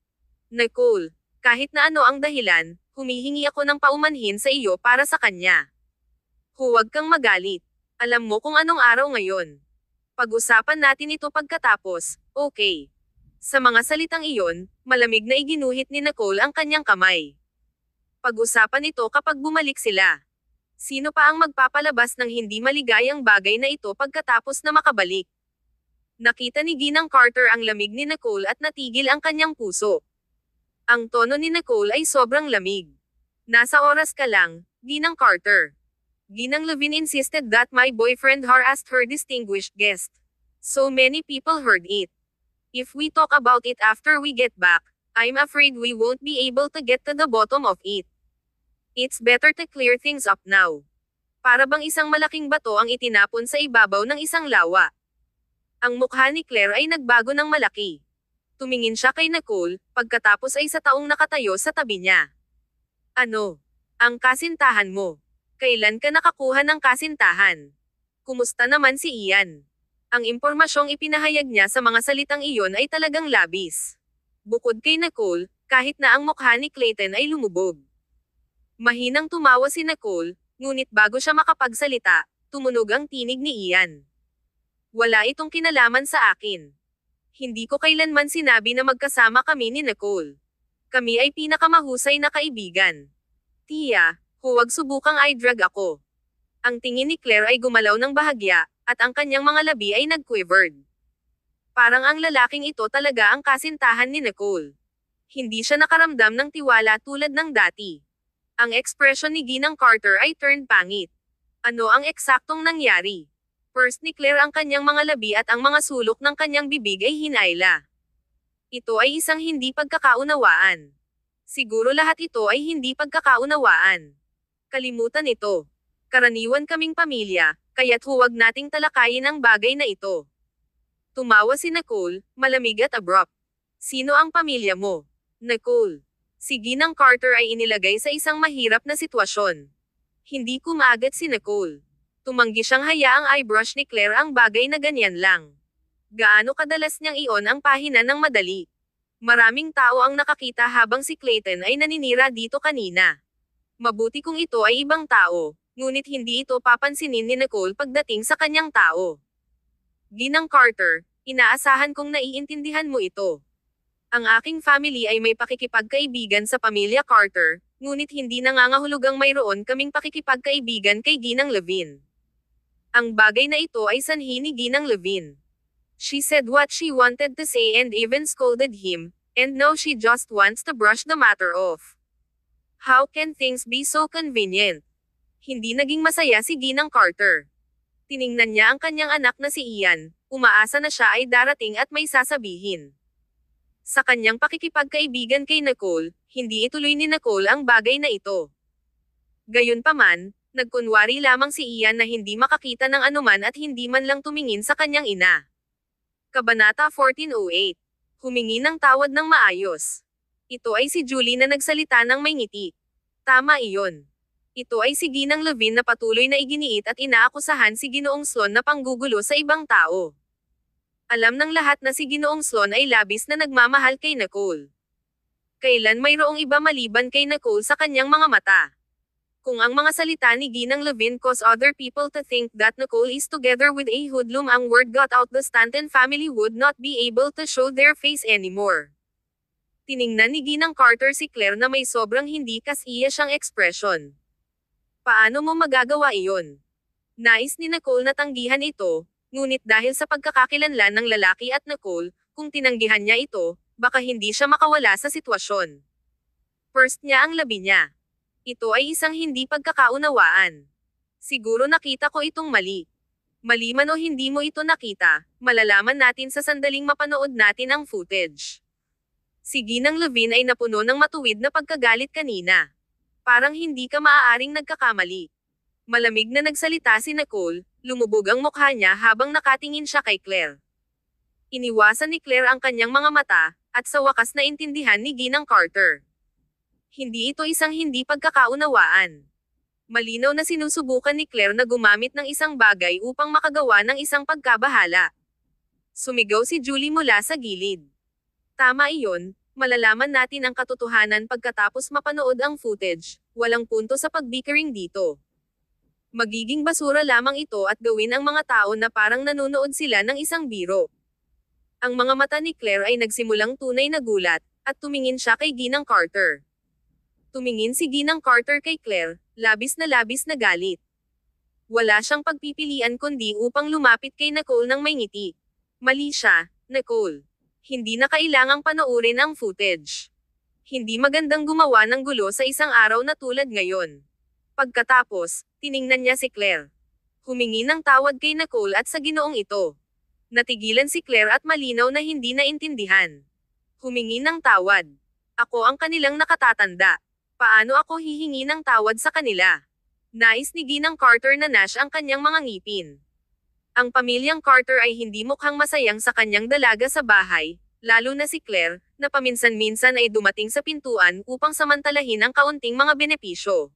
Nicole, kahit na ano ang dahilan, humihingi ako ng paumanhin sa iyo para sa kanya. Huwag kang magalit. Alam mo kung anong araw ngayon. Pag-usapan natin ito pagkatapos, okay? Sa mga salitang iyon, malamig na iginuhit ni Nicole ang kanyang kamay. Pag-usapan ito kapag bumalik sila. Sino pa ang magpapalabas ng hindi maligayang bagay na ito pagkatapos na makabalik? Nakita ni Ginang Carter ang lamig ni Nicole at natigil ang kanyang puso. Ang tono ni Nicole ay sobrang lamig. Nasa oras ka lang, Ginang Carter. Ginang Levin insisted that my boyfriend harassed her distinguished guest. So many people heard it. If we talk about it after we get back, I'm afraid we won't be able to get to the bottom of it. It's better to clear things up now. Para bang isang malaking bato ang itinapon sa ibabaw ng isang lawa. Ang mukha ni Claire ay nagbago ng malaki. Tumingin siya kay Nicole, pagkatapos ay sa taong nakatayo sa tabi niya. Ano? Ang kasintahan mo. Kailan ka nakakuha ng kasintahan? Kumusta naman si Ian? Ang impormasyong ipinahayag niya sa mga salitang iyon ay talagang labis. Bukod kay Nicole, kahit na ang mukha ni Clayton ay lumubog. Mahinang tumawa si Nicole, ngunit bago siya makapagsalita, tumunog ang tinig ni Ian. Wala itong kinalaman sa akin. Hindi ko kailanman sinabi na magkasama kami ni Nicole. Kami ay pinakamahusay na kaibigan. Tia, huwag subukang i-drag ako. Ang tingin ni Claire ay gumalaw ng bahagya, at ang kanyang mga labi ay nag-quivered. Parang ang lalaking ito talaga ang kasintahan ni Nicole. Hindi siya nakaramdam ng tiwala tulad ng dati. Ang ekspresyon ni Ginang Carter ay turned pangit. Ano ang eksaktong nangyari? First ni Claire ang kanyang mga labi at ang mga sulok ng kanyang bibig ay hinayla. Ito ay isang hindi pagkakaunawaan. Siguro lahat ito ay hindi pagkakaunawaan. Kalimutan ito. Karaniwan kaming pamilya, kaya't huwag nating talakayin ang bagay na ito. Tumawa si Nicole, malamig at abrupt. Sino ang pamilya mo? Nicole. Si Ginang Carter ay inilagay sa isang mahirap na sitwasyon. Hindi kumagat si Nicole. Tumanggi siyang hayaang eyebrush ni Claire ang bagay na ganyan lang. Gaano kadalas niyang iyon ang pahina ng madali? Maraming tao ang nakakita habang si Clayton ay naninira dito kanina. Mabuti kung ito ay ibang tao, ngunit hindi ito papansinin ni Nicole pagdating sa kanyang tao. Ginang Carter, inaasahan kong naiintindihan mo ito. Ang aking family ay may pakikipagkaibigan sa pamilya Carter, ngunit hindi nangangahulugang mayroon kaming pakikipagkaibigan kay Ginang Levin. Ang bagay na ito ay sanhi ni Ginang Levin. She said what she wanted to say and even scolded him, and now she just wants to brush the matter off. How can things be so convenient? Hindi naging masaya si Ginang Carter. Tiningnan niya ang kanyang anak na si Ian, umaasa na siya ay darating at may sasabihin. Sa kanyang pakikipagkaibigan kay Nicole, hindi ituloy ni Nicole ang bagay na ito. Gayunpaman, nagkunwari lamang si Ian na hindi makakita ng anuman at hindi man lang tumingin sa kanyang ina. Kabanata 1408. Humingi ng tawad ng maayos. Ito ay si Julie na nagsalita ng may ngiti. Tama iyon. Ito ay si Ginang Levin na patuloy na iginiit at inaakusahan si Ginoong Sloan na panggugulo sa ibang tao. Alam ng lahat na si Ginoong Sloan ay labis na nagmamahal kay Nicole. Kailan mayroong iba maliban kay Nicole sa kanyang mga mata? Kung ang mga salita ni Ginang Levin cause other people to think that Nicole is together with a hoodlum, ang word got out, the Stanton family would not be able to show their face anymore. Tiningnan ni Ginang Carter si Claire na may sobrang hindi kasiya siyang ekspresyon. Paano mo magagawa iyon? Nais ni Nicole na tanggihan ito, ngunit dahil sa pagkakakilanlan ng lalaki at Nicole, kung tinanggihan niya ito, baka hindi siya makawala sa sitwasyon. First niya ang labi niya. Ito ay isang hindi pagkakaunawaan. Siguro nakita ko itong mali. Mali man o hindi mo ito nakita, malalaman natin sa sandaling mapanood natin ang footage. Si Ginang Levin ay napuno ng matuwid na pagkagalit kanina. Parang hindi ka maaaring nagkakamali. Malamig na nagsalita si Nicole, lumubog ang mukha niya habang nakatingin siya kay Claire. Iniwasan ni Claire ang kanyang mga mata, at sa wakas na intindihan ni Ginang Carter. Hindi ito isang hindi pagkakaunawaan. Malinaw na sinusubukan ni Claire na gumamit ng isang bagay upang makagawa ng isang pagkabahala. Sumigaw si Julie mula sa gilid. Tama iyon, malalaman natin ang katotohanan pagkatapos mapanood ang footage, walang punto sa pagbickering dito. Magiging basura lamang ito at gawin ang mga tao na parang nanonood sila ng isang biro. Ang mga mata ni Claire ay nagsimulang tunay na gulat, at tumingin siya kay Ginang Carter. Tumingin si Ginang Carter kay Claire, labis na galit. Wala siyang pagpipilian kundi upang lumapit kay Nicole ng may ngiti. Mali siya, Nicole. Hindi na kailangang panoorin ang footage. Hindi magandang gumawa ng gulo sa isang araw na tulad ngayon. Pagkatapos, tiningnan niya si Claire. Humingi ng tawad kay Nicole at sa ginoong ito. Natigilan si Claire at malinaw na hindi naintindihan. Humingi ng tawad. Ako ang kanilang nakatatanda. Paano ako hihingi ng tawad sa kanila? Nais ni Ginang Carter na Nash ang kanyang mga ngipin. Ang pamilyang Carter ay hindi mukhang masayang sa kanyang dalaga sa bahay, lalo na si Claire, na paminsan-minsan ay dumating sa pintuan upang samantalahin ang kaunting mga benepisyo.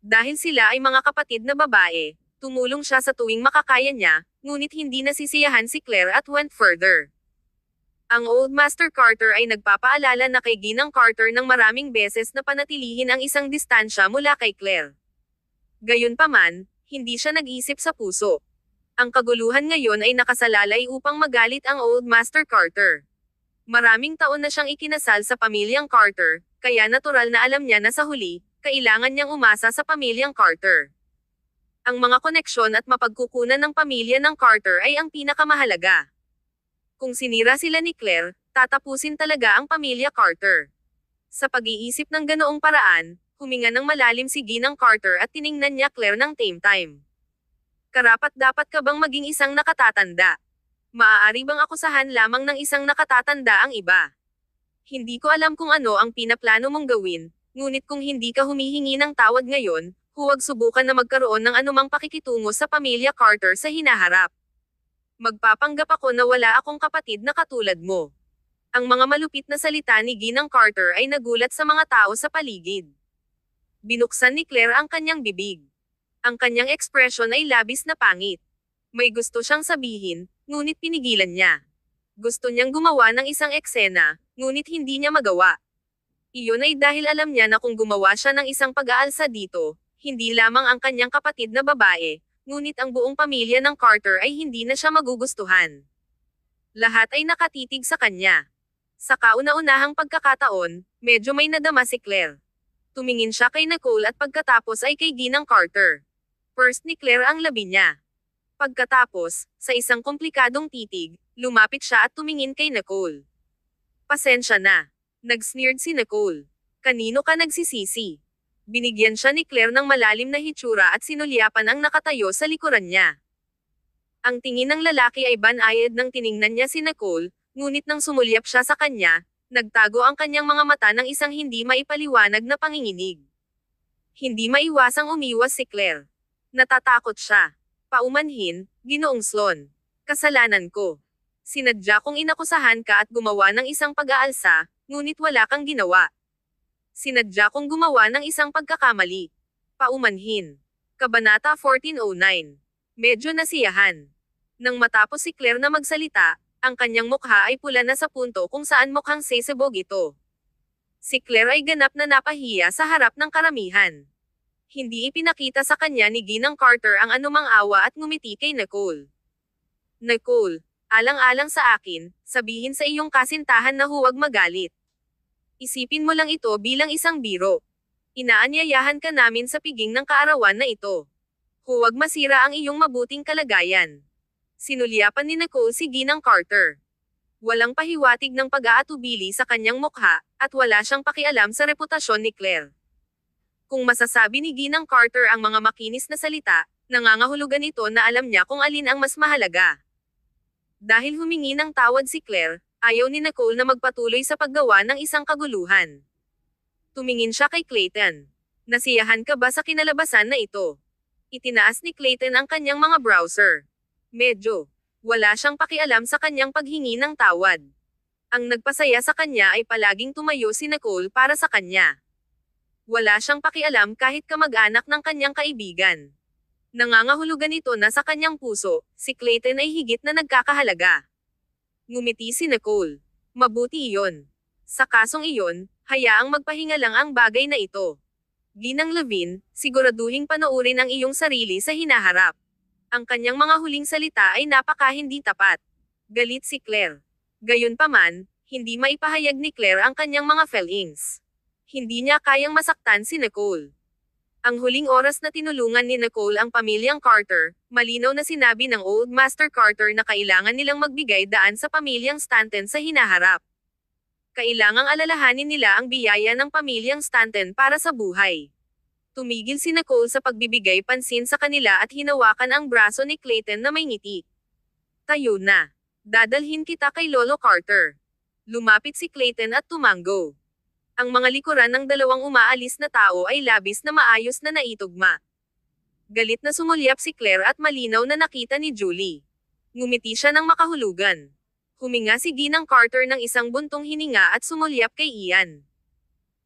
Dahil sila ay mga kapatid na babae, tumulong siya sa tuwing makakaya niya, ngunit hindi nasisiyahan si Claire at went further. Ang Old Master Carter ay nagpapaalala na kay Ginang Carter ng maraming beses na panatilihin ang isang distansya mula kay Claire. Gayunpaman, hindi siya nag-isip sa puso. Ang kaguluhan ngayon ay nakasalalay upang magalit ang Old Master Carter. Maraming taon na siyang ikinasal sa pamilyang Carter, kaya natural na alam niya na sa huli, kailangan niyang umasa sa pamilyang Carter. Ang mga koneksyon at mapagkukunan ng pamilya ng Carter ay ang pinakamahalaga. Kung sinira sila ni Claire, tatapusin talaga ang pamilya Carter. Sa pag-iisip ng ganoong paraan, huminga ng malalim si Ginang Carter at tiningnan niya Claire ng time. Karapat-dapat ka bang maging isang nakatatanda? Maaari bang akusahan lamang ng isang nakatatanda ang iba? Hindi ko alam kung ano ang pinaplano mong gawin, ngunit kung hindi ka humihingi ng tawad ngayon, huwag subukan na magkaroon ng anumang pakikitungo sa pamilya Carter sa hinaharap. Magpapanggap ako na wala akong kapatid na katulad mo. Ang mga malupit na salita ni Ginang Carter ay nagulat sa mga tao sa paligid. Binuksan ni Claire ang kanyang bibig. Ang kanyang ekspresyon ay labis na pangit. May gusto siyang sabihin, ngunit pinigilan niya. Gusto niyang gumawa ng isang eksena, ngunit hindi niya magawa. Iyon ay dahil alam niya na kung gumawa siya ng isang pag-aalsa dito, hindi lamang ang kanyang kapatid na babae, ngunit ang buong pamilya ng Carter ay hindi na siya magugustuhan. Lahat ay nakatitig sa kanya. Sa kauna-unahang pagkakataon, medyo may nadama si Claire. Tumingin siya kay Nicole at pagkatapos ay kay Ginang Carter. First ni Claire ang labi niya. Pagkatapos, sa isang komplikadong titig, lumapit siya at tumingin kay Nicole. Pasensya na. Nag-sneered si Nicole. Kanino ka nagsisisi? Binigyan siya ni Claire ng malalim na hitsura at sinulyapan ang nakatayo sa likuran niya. Ang tingin ng lalaki ay banayad nang tiningnan niya si Nicole, ngunit nang sumulyap siya sa kanya, nagtago ang kanyang mga mata ng isang hindi maipaliwanag na panginginig. Hindi maiwasang umiwas si Claire. Natatakot siya. Paumanhin, Ginoong Sloan. Kasalanan ko. Sinadya kong inakusahan ka at gumawa ng isang pag-aalsa, ngunit wala kang ginawa. Sinadya kong gumawa ng isang pagkakamali. Paumanhin. Kabanata 1409. Medyo nasiyahan. Nang matapos si Claire na magsalita, ang kanyang mukha ay pula na sa punto kung saan mukhang sesabog ito. Si Claire ay ganap na napahiya sa harap ng karamihan. Hindi ipinakita sa kanya ni Ginang Carter ang anumang awa at ngumiti kay Nicole. Nicole, alang-alang sa akin, sabihin sa iyong kasintahan na huwag magalit. Isipin mo lang ito bilang isang biro. Inaanyayahan ka namin sa piging ng kaarawan na ito. Huwag masira ang iyong mabuting kalagayan. Sinulyapan ni Nicole si Ginang Carter. Walang pahiwatig ng pag-aatubili sa kanyang mukha, at wala siyang pakialam sa reputasyon ni Claire. Kung masasabi ni Ginang Carter ang mga makinis na salita, nangangahulugan ito na alam niya kung alin ang mas mahalaga. Dahil humingi ng tawad si Claire, ayaw ni Nicole na magpatuloy sa paggawa ng isang kaguluhan. Tumingin siya kay Clayton. Nasiyahan ka ba sa kinalabasan na ito? Itinaas ni Clayton ang kanyang mga browser. Medyo. Wala siyang pakialam sa kanyang paghingi ng tawad. Ang nagpasaya sa kanya ay palaging tumayo si Nicole para sa kanya. Wala siyang pakialam kahit kamag-anak ng kanyang kaibigan. Nangangahulugan ito na sa kanyang puso, si Clayton ay higit na nagkakahalaga. Ngumiti si Nicole. Mabuti iyon. Sa kasong iyon, hayaang magpahinga lang ang bagay na ito. Ginang Levine, siguraduhing panoorin ang iyong sarili sa hinaharap. Ang kanyang mga huling salita ay napaka-hindi tapat. Galit si Claire. Gayunpaman, hindi maipahayag ni Claire ang kanyang mga feelings. Hindi niya kayang masaktan si Nicole. Ang huling oras na tinulungan ni Nicole ang pamilyang Carter, malinaw na sinabi ng Old Master Carter na kailangan nilang magbigay daan sa pamilyang Stanton sa hinaharap. Kailangang alalahanin nila ang biyaya ng pamilyang Stanton para sa buhay. Tumigil si Nicole sa pagbibigay pansin sa kanila at hinawakan ang braso ni Clayton na may ngiti. Tayo na. Dadalhin kita kay Lolo Carter. Lumapit si Clayton at tumango. Ang mga likuran ng dalawang umaalis na tao ay labis na maayos na naitugma. Galit na sumulyap si Claire at malinaw na nakita ni Julie. Ngumiti siya ng makahulugan. Huminga si Ginang Carter ng isang buntong hininga at sumulyap kay Ian.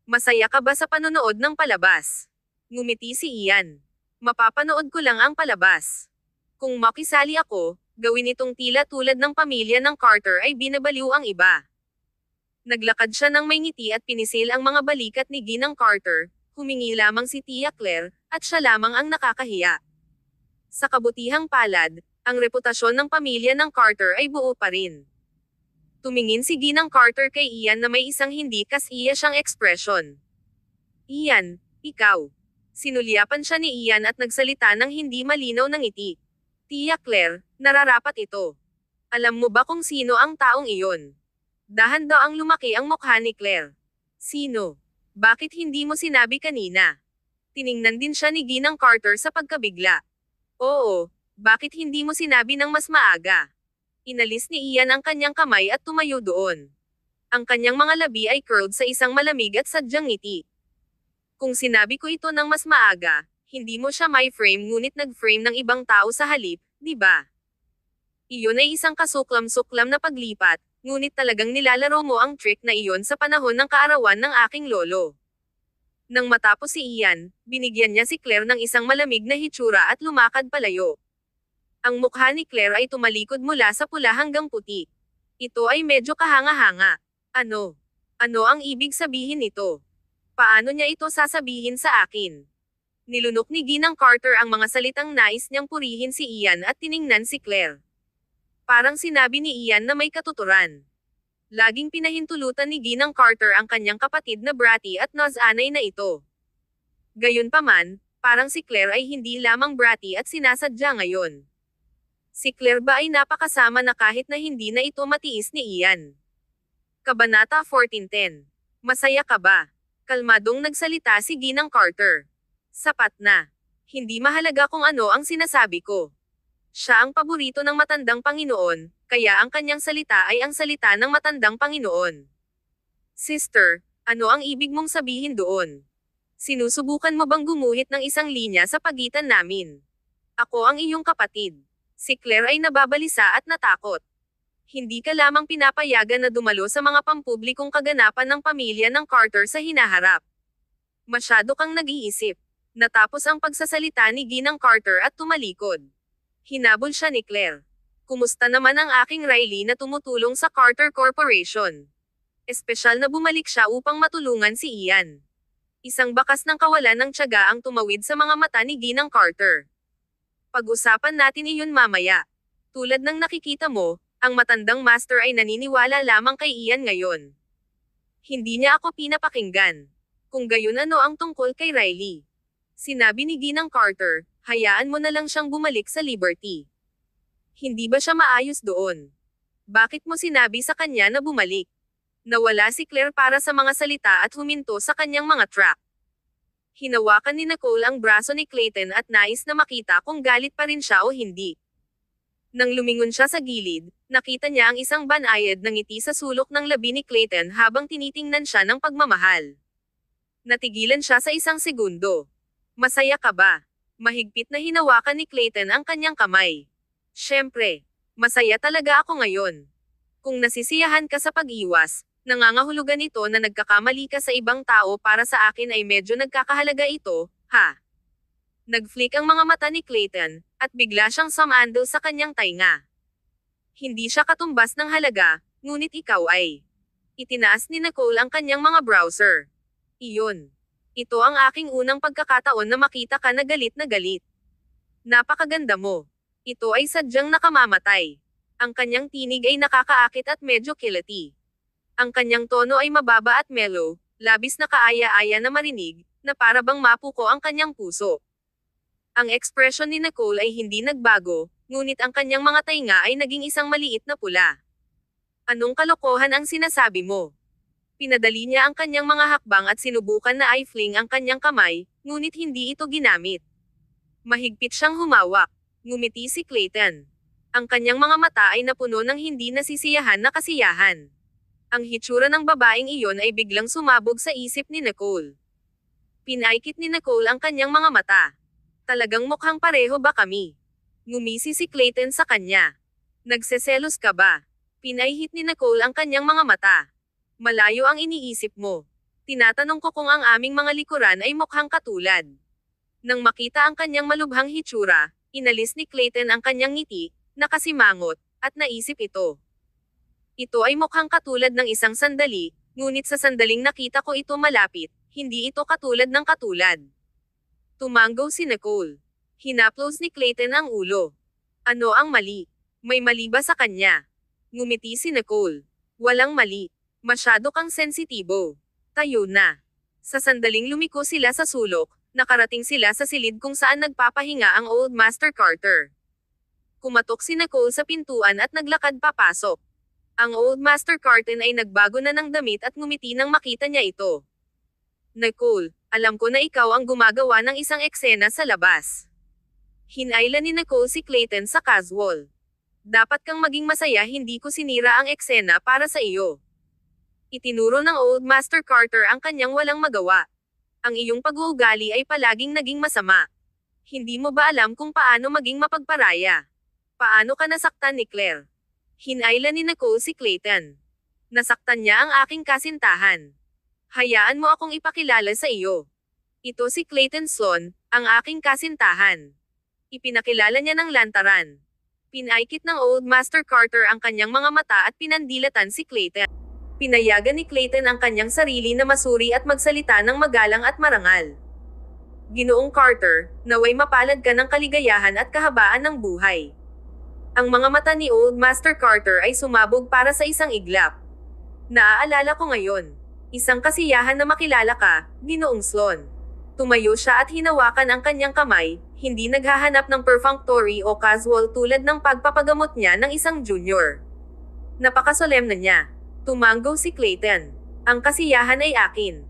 Masaya ka ba sa panonood ng palabas? Ngumiti si Ian. Mapapanood ko lang ang palabas. Kung makisali ako, gawin itong tila tulad ng pamilya ng Carter ay binabaliw ang iba. Naglakad siya ng may ngiti at pinisil ang mga balikat ni Ginang Carter, humingi lamang si Tia Claire, at siya lamang ang nakakahiya. Sa kabutihang palad, ang reputasyon ng pamilya ng Carter ay buo pa rin. Tumingin si Ginang Carter kay Ian na may isang hindi kas-iya siyang ekspresyon. Ian, ikaw. Sinulyapan siya ni Ian at nagsalita ng hindi malinaw ng ngiti. Tia Claire, nararapat ito. Alam mo ba kung sino ang taong iyon? Dahan daw ang lumaki ang mukha ni Claire. Sino? Bakit hindi mo sinabi kanina? Tiningnan din siya ni Ginang Carter sa pagkabigla. Oo, bakit hindi mo sinabi ng mas maaga? Inalis ni Ian ang kanyang kamay at tumayo doon. Ang kanyang mga labi ay curled sa isang malamig at sadyang ngiti. Kung sinabi ko ito ng mas maaga, hindi mo siya may frame ngunit nag-frame ng ibang tao sa halip, di ba? Iyon ay isang kasuklam-suklam na paglipat, ngunit talagang nilalaro mo ang trick na iyon sa panahon ng kaarawan ng aking lolo. Nang matapos si Ian, binigyan niya si Claire ng isang malamig na hitsura at lumakad palayo. Ang mukha ni Claire ay tumalikod mula sa pula hanggang puti. Ito ay medyo kahanga-hanga. Ano? Ano ang ibig sabihin nito? Paano niya ito sasabihin sa akin? Nilunok ni Ginang Carter ang mga salitang nais niyang purihin si Ian at tiningnan si Claire. Parang sinabi ni Ian na may katuturan. Laging pinahintulutan ni Ginang Carter ang kanyang kapatid na bratty at nozanay na ito. Gayunpaman, parang si Claire ay hindi lamang bratty at sinasadya ngayon. Si Claire ba ay napakasama na kahit na hindi na ito matiis ni Ian? Kabanata 14:10. Masaya ka ba? Kalmadong nagsalita si Ginang Carter. Sapat na. Hindi mahalaga kung ano ang sinasabi ko. Siya ang paborito ng matandang Panginoon, kaya ang kanyang salita ay ang salita ng matandang Panginoon. Sister, ano ang ibig mong sabihin doon? Sinusubukan mo bang gumuhit ng isang linya sa pagitan namin? Ako ang iyong kapatid. Si Claire ay nababalisa at natakot. Hindi ka lamang pinapayagan na dumalo sa mga pampublikong kaganapan ng pamilya ng Carter sa hinaharap. Masyado kang nag-iisip. Natapos ang pagsasalita ni Ginang Carter at tumalikod. Hinabol siya ni Claire. Kumusta naman ang aking Riley na tumutulong sa Carter Corporation? Espesyal na bumalik siya upang matulungan si Ian. Isang bakas ng kawalan ng tiyaga ang tumawid sa mga mata ni Ginang Carter. Pag-usapan natin iyon mamaya. Tulad ng nakikita mo, ang matandang master ay naniniwala lamang kay Ian ngayon. Hindi niya ako pinapakinggan. Kung gayon ano ang tungkol kay Riley? Sinabi ni Ginang Carter, hayaan mo na lang siyang bumalik sa Liberty. Hindi ba siya maayos doon? Bakit mo sinabi sa kanya na bumalik? Nawala si Claire para sa mga salita at huminto sa kanyang mga trap. Hinawakan ni Nicole ang braso ni Clayton at nais na makita kung galit pa rin siya o hindi. Nang lumingon siya sa gilid, nakita niya ang isang banayad na ngiti sa sulok ng labi ni Clayton habang tinitingnan siya ng pagmamahal. Natigilan siya sa isang segundo. Masaya ka ba? Mahigpit na hinawakan ni Clayton ang kanyang kamay. Siyempre, masaya talaga ako ngayon. Kung nasisiyahan ka sa pag-iwas, nangangahulugan ito na nagkakamali ka sa ibang tao para sa akin ay medyo nagkakahalaga ito, ha? Nag-flick ang mga mata ni Clayton, at bigla siyang sumandal sa kanyang tainga. Hindi siya katumbas ng halaga, ngunit ikaw ay. Itinaas ni Nicole ang kanyang mga browser. Iyon. Ito ang aking unang pagkakataon na makita ka na galit na galit. Napakaganda mo. Ito ay sadyang nakamamatay. Ang kanyang tinig ay nakakaakit at medyo kilati. Ang kanyang tono ay mababa at mellow, labis na kaaya-aya na marinig, na para bang mapuko ang kanyang puso. Ang ekspresyon ni Nicole ay hindi nagbago, ngunit ang kanyang mga tainga ay naging isang maliit na pula. Anong kalokohan ang sinasabi mo? Pinadali niya ang kanyang mga hakbang at sinubukan na i-fling ang kanyang kamay, ngunit hindi ito ginamit. Mahigpit siyang humawak. Ngumiti si Clayton. Ang kanyang mga mata ay napuno ng hindi nasisiyahan na kasiyahan. Ang hitsura ng babaeng iyon ay biglang sumabog sa isip ni Nicole. Pinaikit ni Nicole ang kanyang mga mata. Talagang mukhang pareho ba kami? Ngumisi si Clayton sa kanya. Nagseselos ka ba? Pinaihit ni Nicole ang kanyang mga mata. Malayo ang iniisip mo. Tinatanong ko kung ang aming mga likuran ay mukhang katulad. Nang makita ang kanyang malubhang hitsura, inalis ni Clayton ang kanyang ngiti, nakasimangot, at naisip ito. Ito ay mukhang katulad ng isang sandali, ngunit sa sandaling nakita ko ito malapit, hindi ito katulad ng katulad. Tumanggaw si Nicole. Hinaplos ni Clayton ang ulo. Ano ang mali? May mali ba sa kanya? Ngumiti si Nicole. Walang mali. Masyado kang sensitibo. Tayo na. Sa sandaling lumiko sila sa sulok, nakarating sila sa silid kung saan nagpapahinga ang Old Master Carter. Kumatok si Nicole sa pintuan at naglakad papasok. Ang Old Master Carter ay nagbago na ng damit at ngumiti nang makita niya ito. Nicole, alam ko na ikaw ang gumagawa ng isang eksena sa labas. Hinayla ni Nicole si Clayton sa casual. Dapat kang maging masaya, hindi ko sinira ang eksena para sa iyo. Itinuro ng Old Master Carter ang kanyang walang magawa. Ang iyong pag-uugali ay palaging naging masama. Hindi mo ba alam kung paano maging mapagparaya? Paano ka nasaktan ni Claire? Hinayla ni Nicole si Clayton. Nasaktan niya ang aking kasintahan. Hayaan mo akong ipakilala sa iyo. Ito si Clayton Sloan, ang aking kasintahan. Ipinakilala niya ng lantaran. Pinaikit ng Old Master Carter ang kanyang mga mata at pinandilatan si Clayton. Pinayagan ni Clayton ang kanyang sarili na masuri at magsalita ng magalang at marangal. Ginoong Carter, naway mapalad ka ng kaligayahan at kahabaan ng buhay. Ang mga mata ni Old Master Carter ay sumabog para sa isang iglap. Naaalala ko ngayon. Isang kasiyahan na makilala ka, Ginoong Sloan. Tumayo siya at hinawakan ang kanyang kamay, hindi naghahanap ng perfunctory o casual tulad ng pagpapagamot niya ng isang junior. Napakasolemn na niya. Tumanggaw si Clayton. Ang kasiyahan ay akin.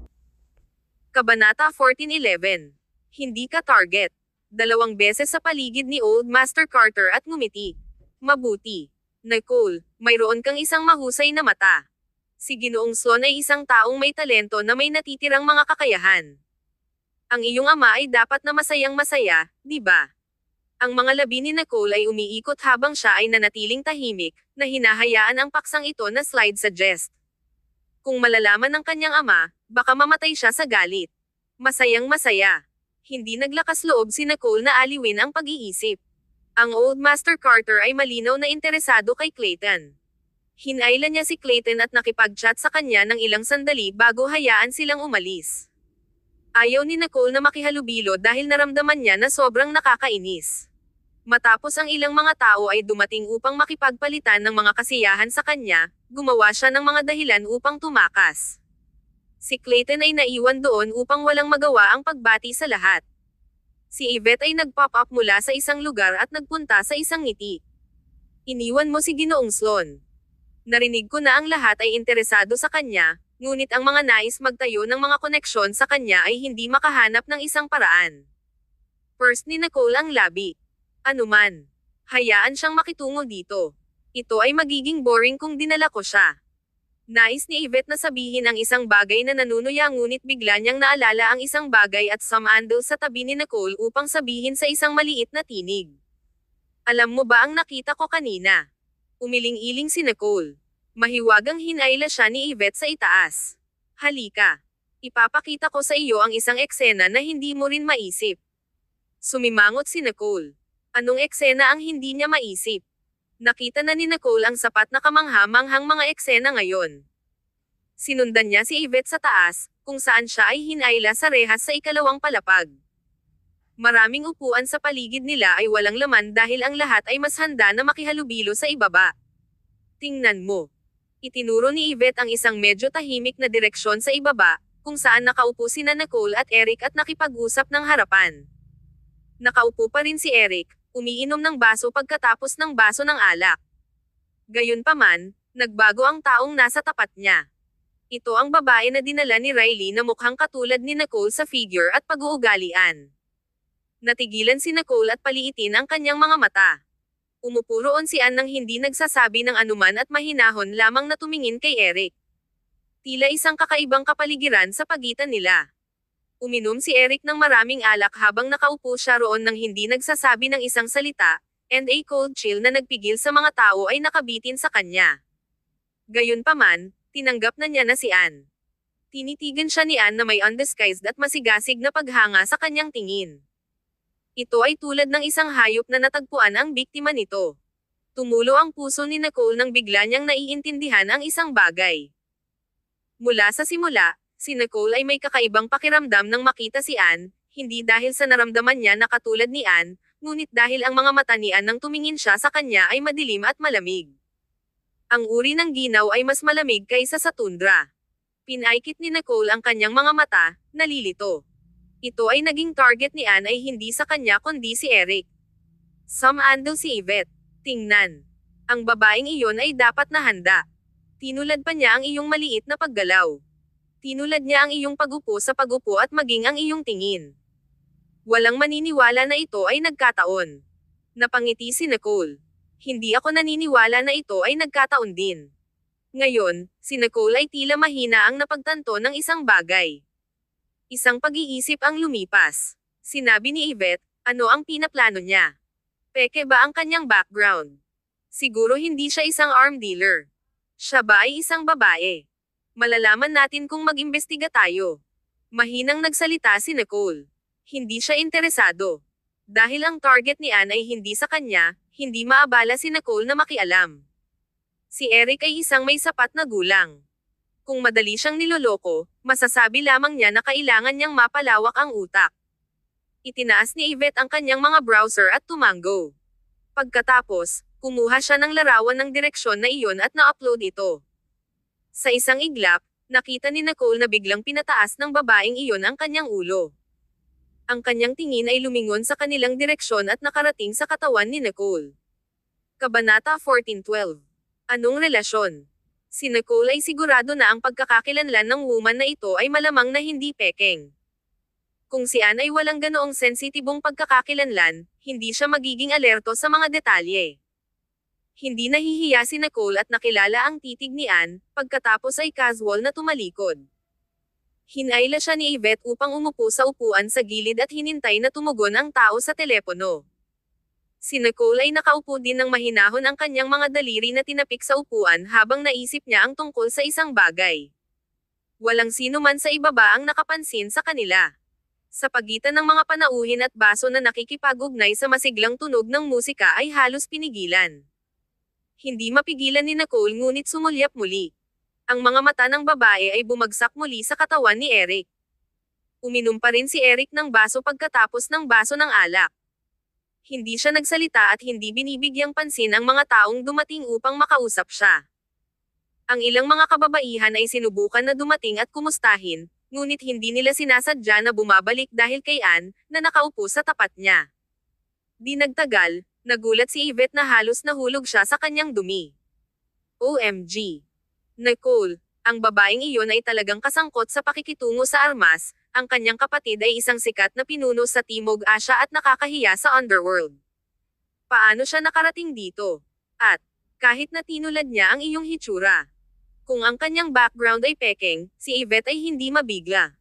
Kabanata 14:11. Hindi ka target. 2 beses sa paligid ni Old Master Carter at ngumiti. Mabuti. Nicole, mayroon kang isang mahusay na mata. Si Ginoong Sloan ay isang taong may talento na may natitirang mga kakayahan. Ang iyong ama ay dapat na masayang masaya, di ba? Ang mga labi ni Nicole ay umiikot habang siya ay nanatiling tahimik, na hinahayaan ang paksang ito na slide sa jest. Kung malalaman ng kanyang ama, baka mamatay siya sa galit. Masayang masaya. Hindi naglakas loob si Nicole na aliwin ang pag-iisip. Ang Old Master Carter ay malinaw na interesado kay Clayton. Hinayla niya si Clayton at nakipag-chat sa kanya ng ilang sandali bago hayaan silang umalis. Ayaw ni Nicole na makihalubilo dahil naramdaman niya na sobrang nakakainis. Matapos ang ilang mga tao ay dumating upang makipagpalitan ng mga kasiyahan sa kanya, gumawa siya ng mga dahilan upang tumakas. Si Clayton ay naiwan doon upang walang magawa ang pagbati sa lahat. Si Yvette ay nag-pop up mula sa isang lugar at nagpunta sa isang ngiti. Iniwan mo si Ginoong Sloan. Narinig ko na ang lahat ay interesado sa kanya, ngunit ang mga nais magtayo ng mga koneksyon sa kanya ay hindi makahanap ng isang paraan. First ni Nicole ang labi. Anuman. Hayaan siyang makitungo dito. Ito ay magiging boring kung dinala ko siya. Nais ni Yvette na sabihin ang isang bagay na nanunuya ngunit bigla niyang naalala ang isang bagay at sumandal sa tabi ni Nicole upang sabihin sa isang maliit na tinig. Alam mo ba ang nakita ko kanina? Umiling-iling si Nicole. Mahiwagang hinayla siya ni Yvette sa itaas. Halika. Ipapakita ko sa iyo ang isang eksena na hindi mo rin maisip. Sumimangot si Nicole. Anong eksena ang hindi niya maisip? Nakita na ni Nicole ang sapat na kamangha-manghang mga eksena ngayon. Sinundan niya si Yvette sa taas, kung saan siya ay hinayla sa rehas sa ikalawang palapag. Maraming upuan sa paligid nila ay walang laman dahil ang lahat ay mas handa na makihalubilo sa ibaba. Tingnan mo. Itinuro ni Yvette ang isang medyo tahimik na direksyon sa ibaba, kung saan nakaupo sina Nicole at Eric at nakipag-usap ng harapan. Nakaupo pa rin si Eric, umiinom ng baso pagkatapos ng baso ng alak. Gayunpaman, nagbago ang taong nasa tapat niya. Ito ang babae na dinala ni Riley na mukhang katulad ni Nicole sa figure at pag-uugalian. Natigilan si Nicole at paliitin ang kanyang mga mata. Umupo roon si Ann nang hindi nagsasabi ng anuman at mahinahon lamang na tumingin kay Eric. Tila isang kakaibang kapaligiran sa pagitan nila. Uminom si Eric ng maraming alak habang nakaupo siya roon nang hindi nagsasabi ng isang salita, and a cold chill na nagpigil sa mga tao ay nakabitin sa kanya. Gayunpaman, tinanggap na niya na si Ann. Tinitigan siya ni Ann na may undisguised at masigasig na paghanga sa kanyang tingin. Ito ay tulad ng isang hayop na natagpuan ang biktima nito. Tumulo ang puso ni Nicole nang bigla niyang naiintindihan ang isang bagay. Mula sa simula, si Nicole ay may kakaibang pakiramdam nang makita si Ann, hindi dahil sa naramdaman niya na katulad ni Ann, ngunit dahil ang mga mata ni Ann nang tumingin siya sa kanya ay madilim at malamig. Ang uri ng ginaw ay mas malamig kaysa sa tundra. Pinaikit ni Nicole ang kanyang mga mata, nalilito. Ito ay naging target ni Ann ay hindi sa kanya kundi si Eric. Sumandal si Yvette. Tingnan. Ang babaeng iyon ay dapat na handa. Tinulad pa niya ang iyong maliit na paggalaw. Tinulad niya ang iyong pagupo sa pagupo at maging ang iyong tingin. Walang maniniwala na ito ay nagkataon. Napangiti si Nicole. Hindi ako naniniwala na ito ay nagkataon din. Ngayon, si Nicole ay tila mahina ang napagtanto ng isang bagay. Isang pag-iisip ang lumipas. Sinabi ni Yvette, ano ang pinaplano niya? Peke ba ang kanyang background? Siguro hindi siya isang arm dealer. Siya ba ay isang babae? Malalaman natin kung mag-imbestiga tayo. Mahinang nagsalita si Nicole. Hindi siya interesado. Dahil ang target ni Ann ay hindi sa kanya, hindi maabala si Nicole na makialam. Si Eric ay isang may sapat na gulang. Kung madali siyang niloloko, masasabi lamang niya na kailangan niyang mapalawak ang utak. Itinaas ni Yvette ang kanyang mga browser at tumango. Pagkatapos, kumuha siya ng larawan ng direksyon na iyon at na-upload ito. Sa isang iglap, nakita ni Nicole na biglang pinataas ng babaeng iyon ang kanyang ulo. Ang kanyang tingin ay lumingon sa kanilang direksyon at nakarating sa katawan ni Nicole. Kabanata 14:12. Anong relasyon? Si Nicole ay sigurado na ang pagkakakilanlan ng woman na ito ay malamang na hindi pekeng. Kung si Ann ay walang ganoong sensitibong pagkakakilanlan, hindi siya magiging alerto sa mga detalye. Hindi nahihiya si Nicole at nakilala ang titig ni Ann, pagkatapos ay casual na tumalikod. Hinayla siya ni Yvette upang umupo sa upuan sa gilid at hinintay na tumugon ang tao sa telepono. Si Nicole ay nakaupo din ng mahinahon ang kanyang mga daliri na tinapik sa upuan habang naisip niya ang tungkol sa isang bagay. Walang sino man sa ibaba ang nakapansin sa kanila. Sa pagitan ng mga panauhin at baso na nakikipag-ugnay sa masiglang tunog ng musika ay halos pinigilan. Hindi mapigilan ni Nicole ngunit sumulyap muli. Ang mga mata ng babae ay bumagsak muli sa katawan ni Eric. Uminom pa rin si Eric ng baso pagkatapos ng baso ng alak. Hindi siya nagsalita at hindi binibigyang pansin ang mga taong dumating upang makausap siya. Ang ilang mga kababaihan ay sinubukan na dumating at kumustahin, ngunit hindi nila sinasadya na bumabalik dahil kay Anne, na nakaupo sa tapat niya. Di nagtagal, nagulat si Yvette na halos nahulog siya sa kanyang dumi. OMG! Nicole, ang babaeng iyon ay talagang kasangkot sa pakikitungo sa armas, ang kanyang kapatid ay isang sikat na pinuno sa Timog Asya at nakakahiya sa underworld. Paano siya nakarating dito? At, kahit na tinulad niya ang iyong hitsura. Kung ang kanyang background ay pekeng, si Yvette ay hindi mabigla.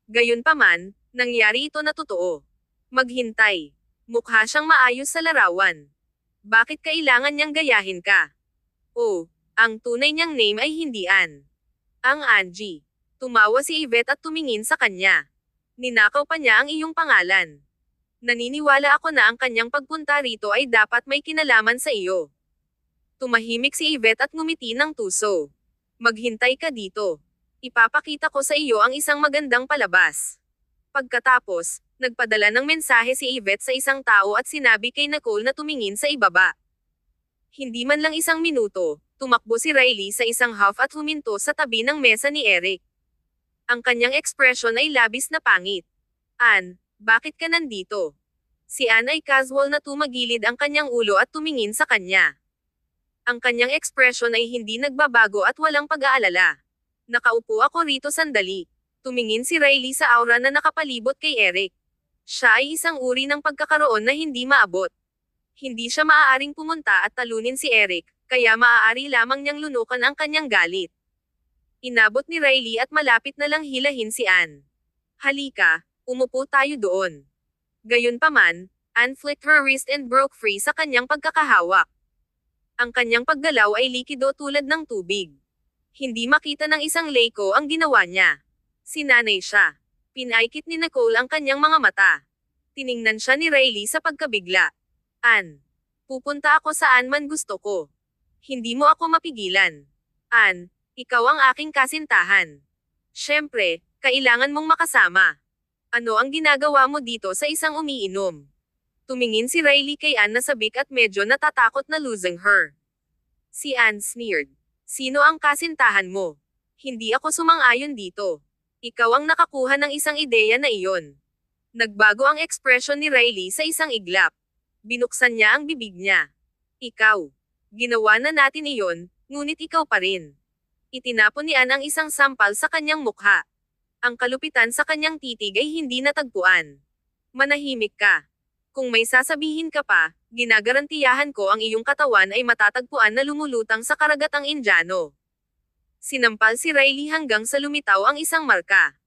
Gayunpaman, nangyari ito na totoo. Maghintay. Mukha siyang maayos sa larawan. Bakit kailangan niyang gayahin ka? Oh, ang tunay niyang name ay hindi Anne. Ang Angie. Tumawa si Yvette at tumingin sa kanya. Ninakaw pa niya ang iyong pangalan. Naniniwala ako na ang kanyang pagpunta rito ay dapat may kinalaman sa iyo. Tumahimik si Yvette at ngumiti ng tuso. Maghintay ka dito. Ipapakita ko sa iyo ang isang magandang palabas. Pagkatapos, nagpadala ng mensahe si Yvette sa isang tao at sinabi kay Nicole na tumingin sa ibaba. Hindi man lang isang minuto, tumakbo si Riley sa isang huff at huminto sa tabi ng mesa ni Eric. Ang kanyang ekspresyon ay labis na pangit. Anne, bakit ka nandito? Si Anne ay casual na tumagilid ang kanyang ulo at tumingin sa kanya. Ang kanyang ekspresyon ay hindi nagbabago at walang pag-aalala. Nakaupo ako rito sandali. Tumingin si Riley sa aura na nakapalibot kay Eric. Siya ay isang uri ng pagkakaroon na hindi maabot. Hindi siya maaaring pumunta at talunin si Eric, kaya maaari lamang niyang lunukan ang kanyang galit. Inabot ni Riley at malapit na lang hilahin si Anne. Halika, umupo tayo doon. Gayunpaman, Anne flicked her wrist and broke free sa kanyang pagkakahawak. Ang kanyang paggalaw ay likido tulad ng tubig. Hindi makita ng isang Leiko ang ginawa niya. Sinanay siya. Pinaikit ni Nicole ang kanyang mga mata. Tiningnan siya ni Riley sa pagkabigla. Anne, pupunta ako saan man gusto ko. Hindi mo ako mapigilan. Anne, ikaw ang aking kasintahan. Siyempre, kailangan mong makasama. Ano ang ginagawa mo dito sa isang umiinom? Tumingin si Riley kay Anne na sabik at medyo natatakot na losing her. Si Anne sneered. Sino ang kasintahan mo? Hindi ako sumang-ayon dito. Ikaw ang nakakuha ng isang ideya na iyon. Nagbago ang ekspresyon ni Riley sa isang iglap. Binuksan niya ang bibig niya. Ikaw. Ginawa na natin iyon, ngunit ikaw pa rin. Itinapon ni Anne ang isang sampal sa kanyang mukha. Ang kalupitan sa kanyang titig ay hindi natagpuan. Manahimik ka. Kung may sasabihin ka pa, ginagarantiyahan ko ang iyong katawan ay matatagpuan na lumulutang sa karagatang Indiano. Sinampal si Riley hanggang sa lumitaw ang isang marka.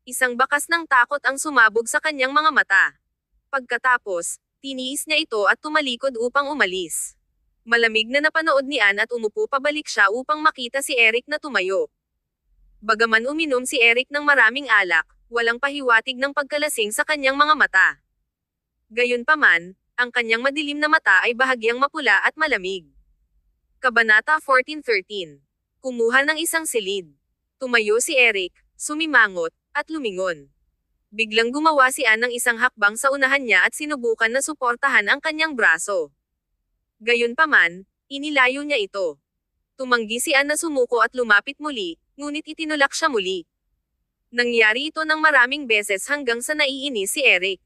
Isang bakas ng takot ang sumabog sa kanyang mga mata. Pagkatapos, tiniis niya ito at tumalikod upang umalis. Malamig na napanood ni Anne at umupo pabalik siya upang makita si Eric na tumayo. Bagaman uminom si Eric ng maraming alak, walang pahiwatig ng pagkalasing sa kanyang mga mata. Gayunpaman, ang kanyang madilim na mata ay bahagyang mapula at malamig. Kabanata 14:13. Kumuha ng isang silid. Tumayo si Eric, sumimangot, at lumingon. Biglang gumawa si Anne ng isang hakbang sa unahan niya at sinubukan na suportahan ang kanyang braso. Gayunpaman, inilayo niya ito. Tumanggi si Anne na sumuko at lumapit muli, ngunit itinulak siya muli. Nangyari ito ng maraming beses hanggang sa naiinis si Eric.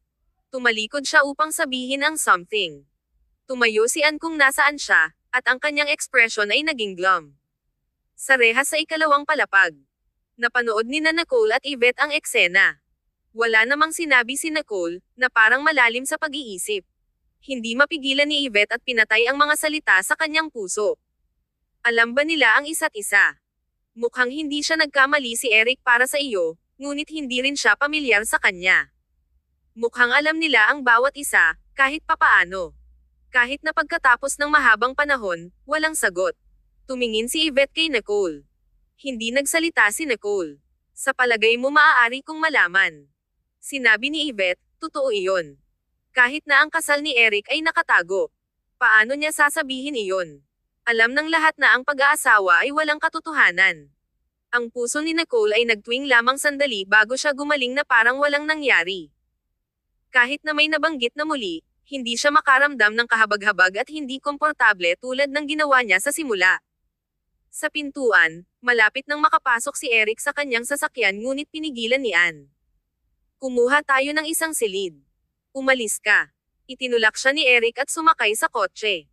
Tumalikod siya upang sabihin ang something. Tumayo si Anne kung nasaan siya, at ang kanyang ekspresyon ay naging glum. Sa rehas sa ikalawang palapag. Napanood ni Nicole at Yvette ang eksena. Wala namang sinabi si Nicole, na parang malalim sa pag-iisip. Hindi mapigilan ni Yvette at pinatay ang mga salita sa kanyang puso. Alam ba nila ang isa't isa? Mukhang hindi siya nagkamali si Eric para sa iyo, ngunit hindi rin siya pamilyar sa kanya. Mukhang alam nila ang bawat isa, kahit papaano. Kahit na pagkatapos ng mahabang panahon, walang sagot. Tumingin si Yvette kay Nicole. Hindi nagsalita si Nicole. Sa palagay mo maaari kong malaman. Sinabi ni Yvette, totoo iyon. Kahit na ang kasal ni Eric ay nakatago. Paano niya sasabihin iyon? Alam ng lahat na ang pag-aasawa ay walang katotohanan. Ang puso ni Nicole ay nagtuwing lamang sandali bago siya gumaling na parang walang nangyari. Kahit na may nabanggit na muli, hindi siya makaramdam ng kahabag-habag at hindi komportable tulad ng ginawa niya sa simula. Sa pintuan, malapit nang makapasok si Eric sa kanyang sasakyan ngunit pinigilan ni Anne. Kumuha tayo ng isang silid. Umalis ka. Itinulak siya ni Eric at sumakay sa kotse.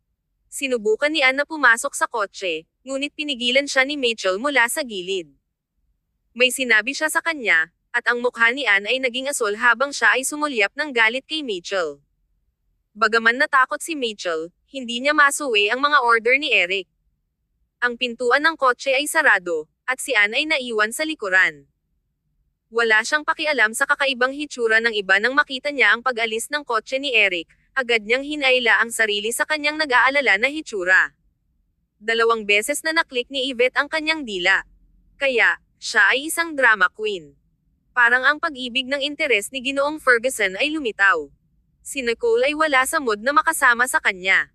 Sinubukan ni Anne na pumasok sa kotse, ngunit pinigilan siya ni Mitchell mula sa gilid. May sinabi siya sa kanya, at ang mukha ni Anne ay naging asol habang siya ay sumulyap ng galit kay Mitchell. Bagaman natakot si Mitchell, hindi niya masuwi ang mga order ni Eric. Ang pintuan ng kotse ay sarado, at si Anne ay naiwan sa likuran. Wala siyang pakialam sa kakaibang hitsura ng iba nang makita niya ang pag-alis ng kotse ni Eric, agad niyang hinayla ang sarili sa kanyang nag-aalala na hitsura. 2 beses na naklik ni Yvette ang kanyang dila. Kaya, siya ay isang drama queen. Parang ang pag-ibig ng interes ni Ginoong Ferguson ay lumitaw. Si Nicole ay wala sa mood na makasama sa kanya.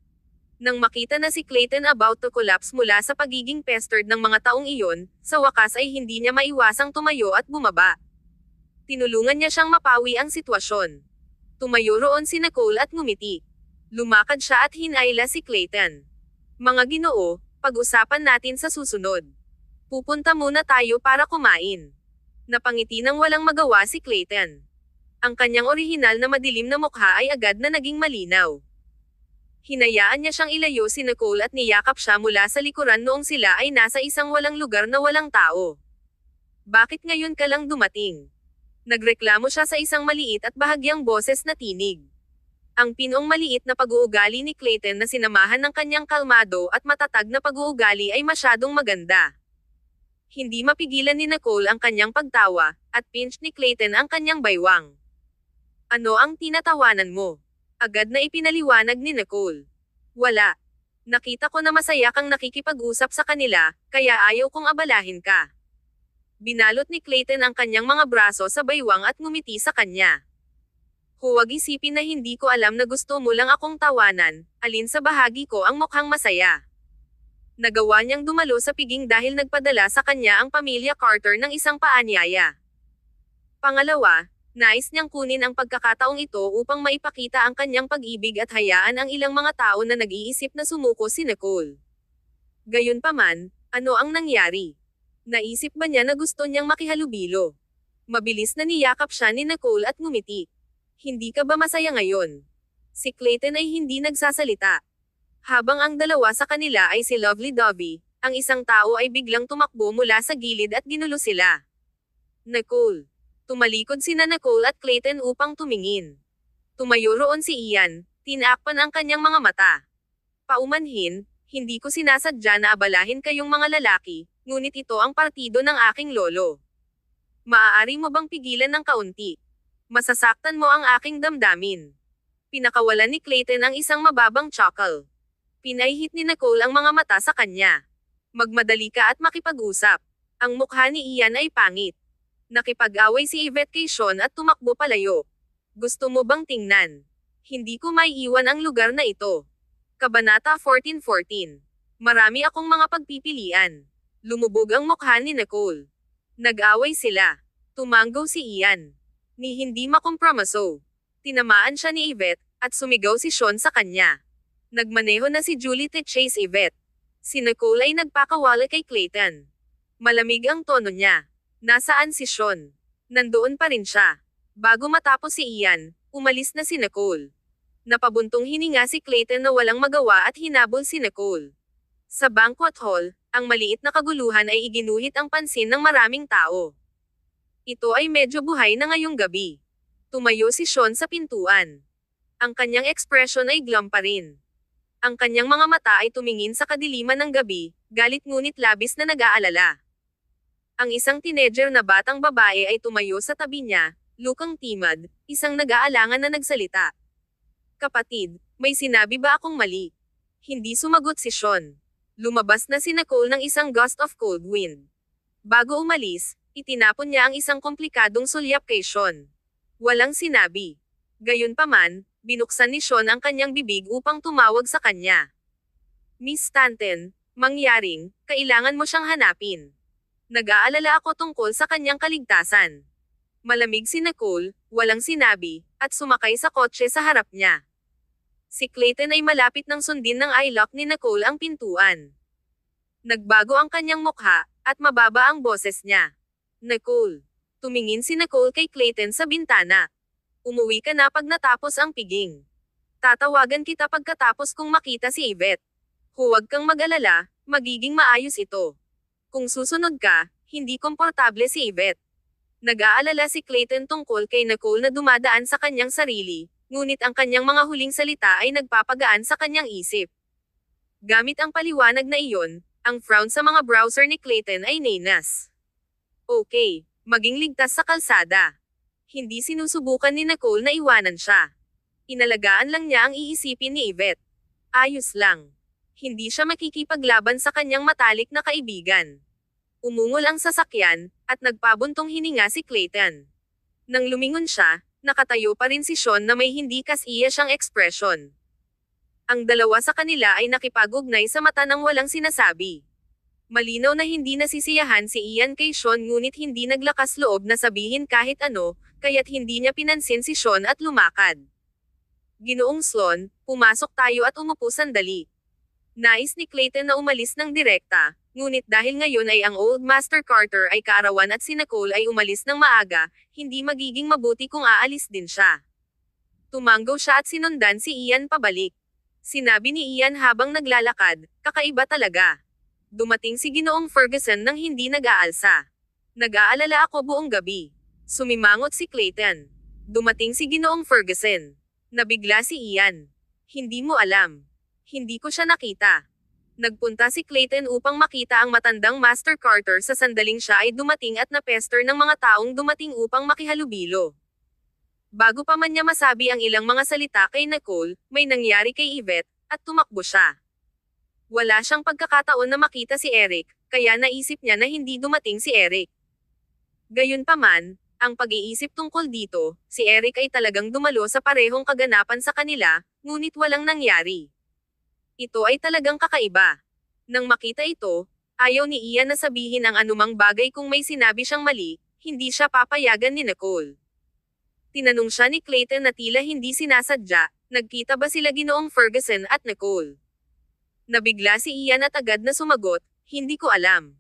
Nang makita na si Clayton about to collapse mula sa pagiging pestered ng mga taong iyon, sa wakas ay hindi niya maiwasang tumayo at bumaba. Tinulungan niya siyang mapawi ang sitwasyon. Tumayo roon si Nicole at ngumiti. Lumakad siya at hinayla si Clayton. Mga Ginoo, pag-usapan natin sa susunod. Pupunta muna tayo para kumain. Napangiti nang walang magawa si Clayton. Ang kanyang orihinal na madilim na mukha ay agad na naging malinaw. Hinayaan niya siyang ilayo si Nicole at niyakap siya mula sa likuran noong sila ay nasa isang walang lugar na walang tao. Bakit ngayon ka lang dumating? Nagreklamo siya sa isang maliit at bahagyang boses na tinig. Ang pinong maliit na pag-uugali ni Clayton na sinamahan ng kanyang kalmado at matatag na pag-uugali ay masyadong maganda. Hindi mapigilan ni Nicole ang kanyang pagtawa, at pinch ni Clayton ang kanyang baywang. Ano ang tinatawanan mo? Agad na ipinaliwanag ni Nicole. Wala. Nakita ko na masaya kang nakikipag-usap sa kanila, kaya ayaw kong abalahin ka. Binalot ni Clayton ang kanyang mga braso sa baywang at ngumiti sa kanya. Huwag isipin na hindi ko alam na gusto mo lang akong tawanan, alin sa bahagi ko ang mukhang masaya. Nagawa niyang dumalo sa piging dahil nagpadala sa kanya ang pamilya Carter ng isang paanyaya. Pangalawa, nais niyang kunin ang pagkakataong ito upang maipakita ang kanyang pag-ibig at hayaan ang ilang mga tao na nag-iisip na sumuko si Nicole. Gayunpaman, ano ang nangyari? Naisip ba niya na gusto niyang makihalubilo? Mabilis na niyakap siya ni Nicole at ngumiti. Hindi ka ba masaya ngayon? Si Clayton ay hindi nagsasalita. Habang ang dalawa sa kanila ay si Lovely Dovey, ang isang tao ay biglang tumakbo mula sa gilid at ginulo sila. Nicole. Tumalikod sina Nicole at Clayton upang tumingin. Tumayo roon si Ian, tinakpan ang kanyang mga mata. Paumanhin, hindi ko sinasadya na abalahin kayong mga lalaki, ngunit ito ang partido ng aking lolo. Maaari mo bang pigilan ng kaunti? Masasaktan mo ang aking damdamin. Pinakawalan ni Clayton ang isang mababang chuckle. Pinahihit ni Nicole ang mga mata sa kanya. Magmadali ka at makipag-usap. Ang mukha ni Ian ay pangit. Nakipag-away si Yvette kay Sean at tumakbo palayo. Gusto mo bang tingnan? Hindi ko maiiwan ang lugar na ito. Kabanata 14:14. Marami akong mga pagpipilian. Lumubog ang mukha ni Nicole. Nag-away sila. Tumanggaw si Ian. Ni hindi makompromiso. Tinamaan siya ni Yvette, at sumigaw si Sean sa kanya. Nagmaneho na si Julie to chase Yvette. Si Nicole ay nagpakawala kay Clayton. Malamig ang tono niya. Nasaan si Sean? Nandoon pa rin siya. Bago matapos si Ian, umalis na si Nicole. Napabuntong hininga si Clayton na walang magawa at hinabol si Nicole. Sa banquet hall, ang maliit na kaguluhan ay iginuhit ang pansin ng maraming tao. Ito ay medyo buhay na ngayong gabi. Tumayo si Sean sa pintuan. Ang kanyang ekspresyon ay glum pa rin. Ang kanyang mga mata ay tumingin sa kadiliman ng gabi, galit ngunit labis na nag-aalala. Ang isang teenager na batang babae ay tumayo sa tabi niya, lukang timid, isang nag-aalangan na nagsalita. Kapatid, may sinabi ba akong mali? Hindi sumagot si Sean. Lumabas na si Nicole ng isang gust of cold wind. Bago umalis, itinapon niya ang isang komplikadong sulyap kay Sean. Walang sinabi. Gayunpaman, binuksan ni Sean ang kanyang bibig upang tumawag sa kanya. Miss Stanton, mangyaring, kailangan mo siyang hanapin. Nag-aalala ako tungkol sa kanyang kaligtasan. Malamig si Nicole, walang sinabi, at sumakay sa kotse sa harap niya. Si Clayton ay malapit nang sundin ng eye-lock ni Nicole ang pintuan. Nagbago ang kanyang mukha, at mababa ang boses niya. Nicole. Tumingin si Nicole kay Clayton sa bintana. Umuwi ka na pag natapos ang piging. Tatawagan kita pagkatapos kung makita si Yvette. Huwag kang mag-alala, magiging maayos ito. Kung susunod ka, hindi komportable si Yvette. Nag-aalala si Clayton tungkol kay Nicole na dumadaan sa kanyang sarili, ngunit ang kanyang mga huling salita ay nagpapagaan sa kanyang isip. Gamit ang paliwanag na iyon, ang frown sa mga browser ni Clayton ay nainas. Okay, maging ligtas sa kalsada. Hindi sinusubukan ni Nicole na iwanan siya. Inalagaan lang niya ang iisipin ni Yvette. Ayos lang. Hindi siya makikipaglaban sa kanyang matalik na kaibigan. Umungol ang sasakyan, at nagpabuntong hininga si Clayton. Nang lumingon siya, nakatayo pa rin si Sean na may hindi kasiya siyang ekspresyon. Ang dalawa sa kanila ay nakipag-ugnay sa mata nang walang sinasabi. Malinaw na hindi nasisiyahan si Ian kay Sean ngunit hindi naglakas loob na sabihin kahit ano, kaya't hindi niya pinansin si Sean at lumakad. Ginoong Sloan, pumasok tayo at umupo sandali. Nais ni Clayton na umalis ng direkta, ngunit dahil ngayon ay ang Old Master Carter ay kaarawan at si Nicole ay umalis ng maaga, hindi magiging mabuti kung aalis din siya. Tumanggaw siya at sinundan si Ian pabalik. Sinabi ni Ian habang naglalakad, kakaiba talaga. Dumating si Ginoong Ferguson nang hindi nag-aalsa. Nag-aalala ako buong gabi. Sumimangot si Clayton. Dumating si Ginoong Ferguson. Nabigla si Ian. Hindi mo alam. Hindi ko siya nakita. Nagpunta si Clayton upang makita ang matandang Master Carter sa sandaling siya ay dumating at napester ng mga taong dumating upang makihalubilo. Bago pa man niya masabi ang ilang mga salita kay Nicole, may nangyari kay Yvette, at tumakbo siya. Wala siyang pagkakataon na makita si Eric, kaya naisip niya na hindi dumating si Eric. Gayunpaman, ang pag-iisip tungkol dito, si Eric ay talagang dumalo sa parehong kaganapan sa kanila, ngunit walang nangyari. Ito ay talagang kakaiba. Nang makita ito, ayaw ni Ian na sabihin ang anumang bagay kung may sinabi siyang mali, hindi siya papayagan ni Nicole. Tinanong siya ni Clayton na tila hindi sinasadya, nagkita ba sila Ginoong Ferguson at Nicole? Nabigla si Ian at agad na sumagot, hindi ko alam.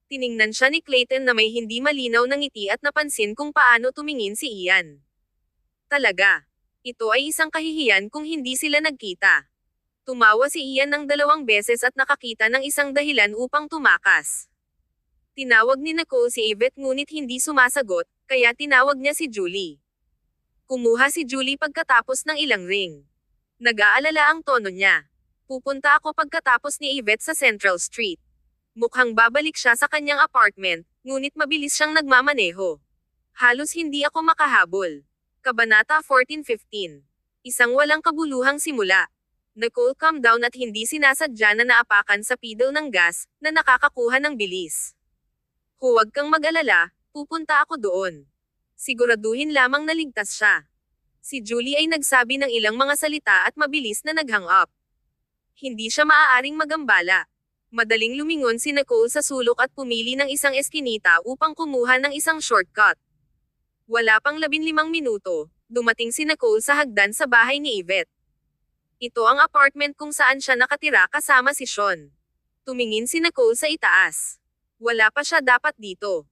Tiningnan siya ni Clayton na may hindi malinaw na ngiti at napansin kung paano tumingin si Ian. Talaga. Ito ay isang kahihiyan kung hindi sila nagkita. Tumawa si Ian ng 2 beses at nakakita ng isang dahilan upang tumakas. Tinawag ni Nicole si Yvette ngunit hindi sumasagot, kaya tinawag niya si Julie. Kumuha si Julie pagkatapos ng ilang ring. Nag-aalala ang tono niya. Pupunta ako pagkatapos ni Yvette sa Central Street. Mukhang babalik siya sa kanyang apartment, ngunit mabilis siyang nagmamaneho. Halos hindi ako makahabol. Kabanata 14-15. Isang walang kabuluhang simula. Nicole calm down at hindi sinasadya na naapakan sa pedal ng gas, na nakakakuha ng bilis. Huwag kang mag-alala, pupunta ako doon. Siguraduhin lamang naligtas siya. Si Julie ay nagsabi ng ilang mga salita at mabilis na nag-hang up. Hindi siya maaaring magambala. Madaling lumingon si Nicole sa sulok at pumili ng isang eskinita upang kumuha ng isang shortcut. Wala pang 15 minuto, dumating si Nicole sa hagdan sa bahay ni Yvette. Ito ang apartment kung saan siya nakatira kasama si Sean. Tumingin si Nicole sa itaas. Wala pa siya dapat dito.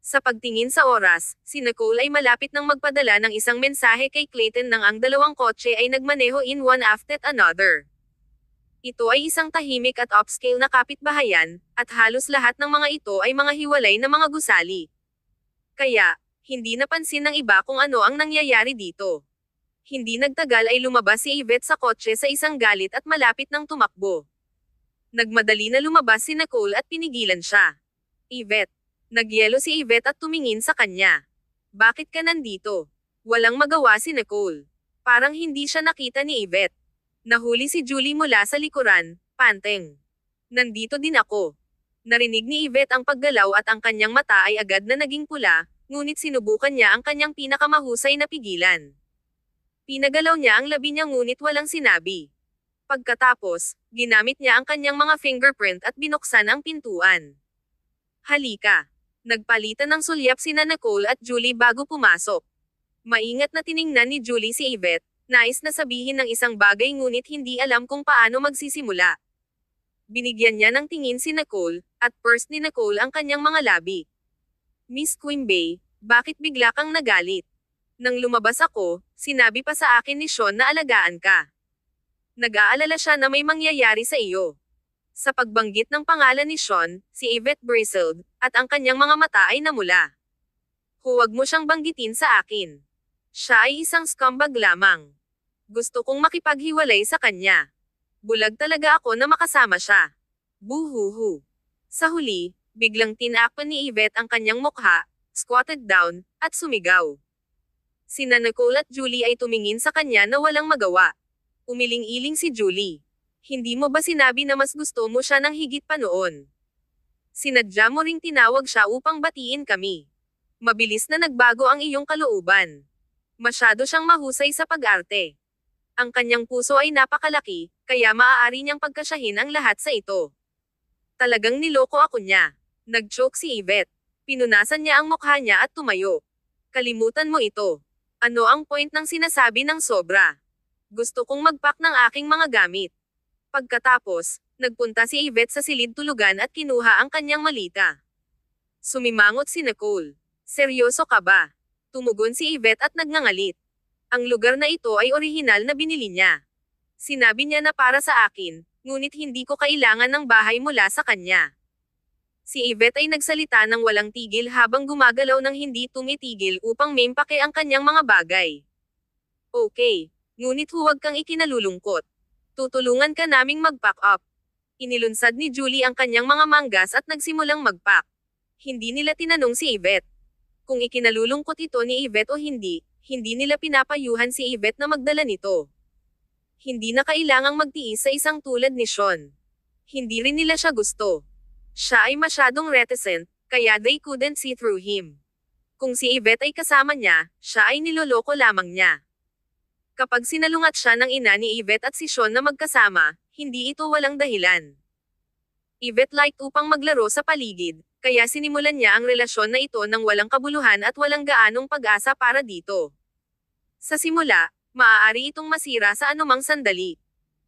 Sa pagtingin sa oras, si Nicole ay malapit nang magpadala ng isang mensahe kay Clayton nang ang 2 kotse ay nagmaneho in one after another. Ito ay isang tahimik at upscale na kapitbahayan, at halos lahat ng mga ito ay mga hiwalay na mga gusali. Kaya, hindi napansin ng iba kung ano ang nangyayari dito. Hindi nagtagal ay lumabas si Yvette sa kotse sa isang galit at malapit nang tumakbo. Nagmadali na lumabas si Nicole at pinigilan siya. Yvette. Nagyelo si Yvette at tumingin sa kanya. Bakit ka nandito? Walang magawa si Nicole. Parang hindi siya nakita ni Yvette. Nahuli si Julie mula sa likuran, panteng. Nandito din ako. Narinig ni Yvette ang paggalaw at ang kanyang mata ay agad na naging pula, ngunit sinubukan niya ang kanyang pinakamahusay na pigilan. Pinagalaw niya ang labi niya ngunit walang sinabi. Pagkatapos, ginamit niya ang kanyang mga fingerprint at binuksan ang pintuan. Halika. Nagpalitan ng sulyap sina Nicole at Julie bago pumasok. Maingat na tiningnan ni Julie si Yvette, nais na sabihin ng isang bagay ngunit hindi alam kung paano magsisimula. Binigyan niya ng tingin si Nicole, at first ni Nicole ang kanyang mga labi. Miss Quimby, bakit bigla kang nagalit? Nang lumabas ako, sinabi pa sa akin ni Sean na alagaan ka. Nag-aalala siya na may mangyayari sa iyo. Sa pagbanggit ng pangalan ni Sean, si Yvette bristled, at ang kanyang mga mata ay namula. Huwag mo siyang banggitin sa akin. Siya ay isang scumbag lamang. Gusto kong makipaghiwalay sa kanya. Bulag talaga ako na makasama siya. Buhuhu. Sa huli, biglang tinakpan ni Yvette ang kanyang mukha, squatted down, at sumigaw. Sina Nicole at Julie ay tumingin sa kanya na walang magawa. Umiling-iling si Julie. Hindi mo ba sinabi na mas gusto mo siya ng higit pa noon? Sinadya mo ring tinawag siya upang batiin kami. Mabilis na nagbago ang iyong kalooban. Masyado siyang mahusay sa pag-arte. Ang kanyang puso ay napakalaki, kaya maaari niyang pagkasyahin ang lahat sa ito. Talagang niloko ako niya. Nag-choke si Yvette. Pinunasan niya ang mukha niya at tumayo. Kalimutan mo ito. Ano ang point ng sinasabi ng sobra? Gusto kong mag-pack ng aking mga gamit. Pagkatapos, nagpunta si Yvette sa silid tulugan at kinuha ang kanyang malita. Sumimangot si Nicole. Seryoso ka ba? Tumugon si Yvette at nagngangalit. Ang lugar na ito ay orihinal na binili niya. Sinabi niya na para sa akin, ngunit hindi ko kailangan ng bahay mula sa kanya. Si Yvette ay nagsalita ng walang tigil habang gumagalaw ng hindi tumitigil upang maimpake ang kanyang mga bagay. Okay, ngunit huwag kang ikinalulungkot. Tutulungan ka naming mag-pack up. Inilunsad ni Julie ang kanyang mga manggas at nagsimulang mag-pack. Hindi nila tinanong si Yvette. Kung ikinalulungkot ito ni Yvette o hindi, hindi nila pinapayuhan si Yvette na magdala nito. Hindi na kailangang magtiis sa isang tulad ni Sean. Hindi rin nila siya gusto. Siya ay masyadong reticent, kaya they couldn't see through him. Kung si Yvette ay kasama niya, siya ay niloloko lamang niya. Kapag sinalungat siya ng ina ni Yvette at si Sean na magkasama, hindi ito walang dahilan. Yvette liked upang maglaro sa paligid, kaya sinimulan niya ang relasyon na ito ng walang kabuluhan at walang gaanong pag-asa para dito. Sa simula, maaari itong masira sa anumang sandali.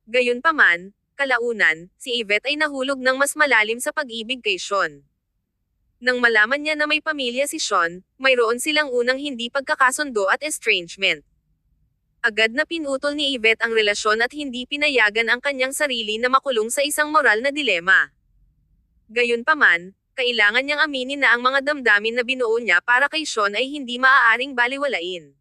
Gayunpaman, kalaunan, si Yvette ay nahulog ng mas malalim sa pag-ibig kay Sean. Nang malaman niya na may pamilya si Sean, mayroon silang unang hindi pagkakasundo at estrangement. Agad na pinutol ni Yvette ang relasyon at hindi pinayagan ang kanyang sarili na makulong sa isang moral na dilema. Gayunpaman, kailangan niyang aminin na ang mga damdamin na binuo niya para kay Sean ay hindi maaaring baliwalain.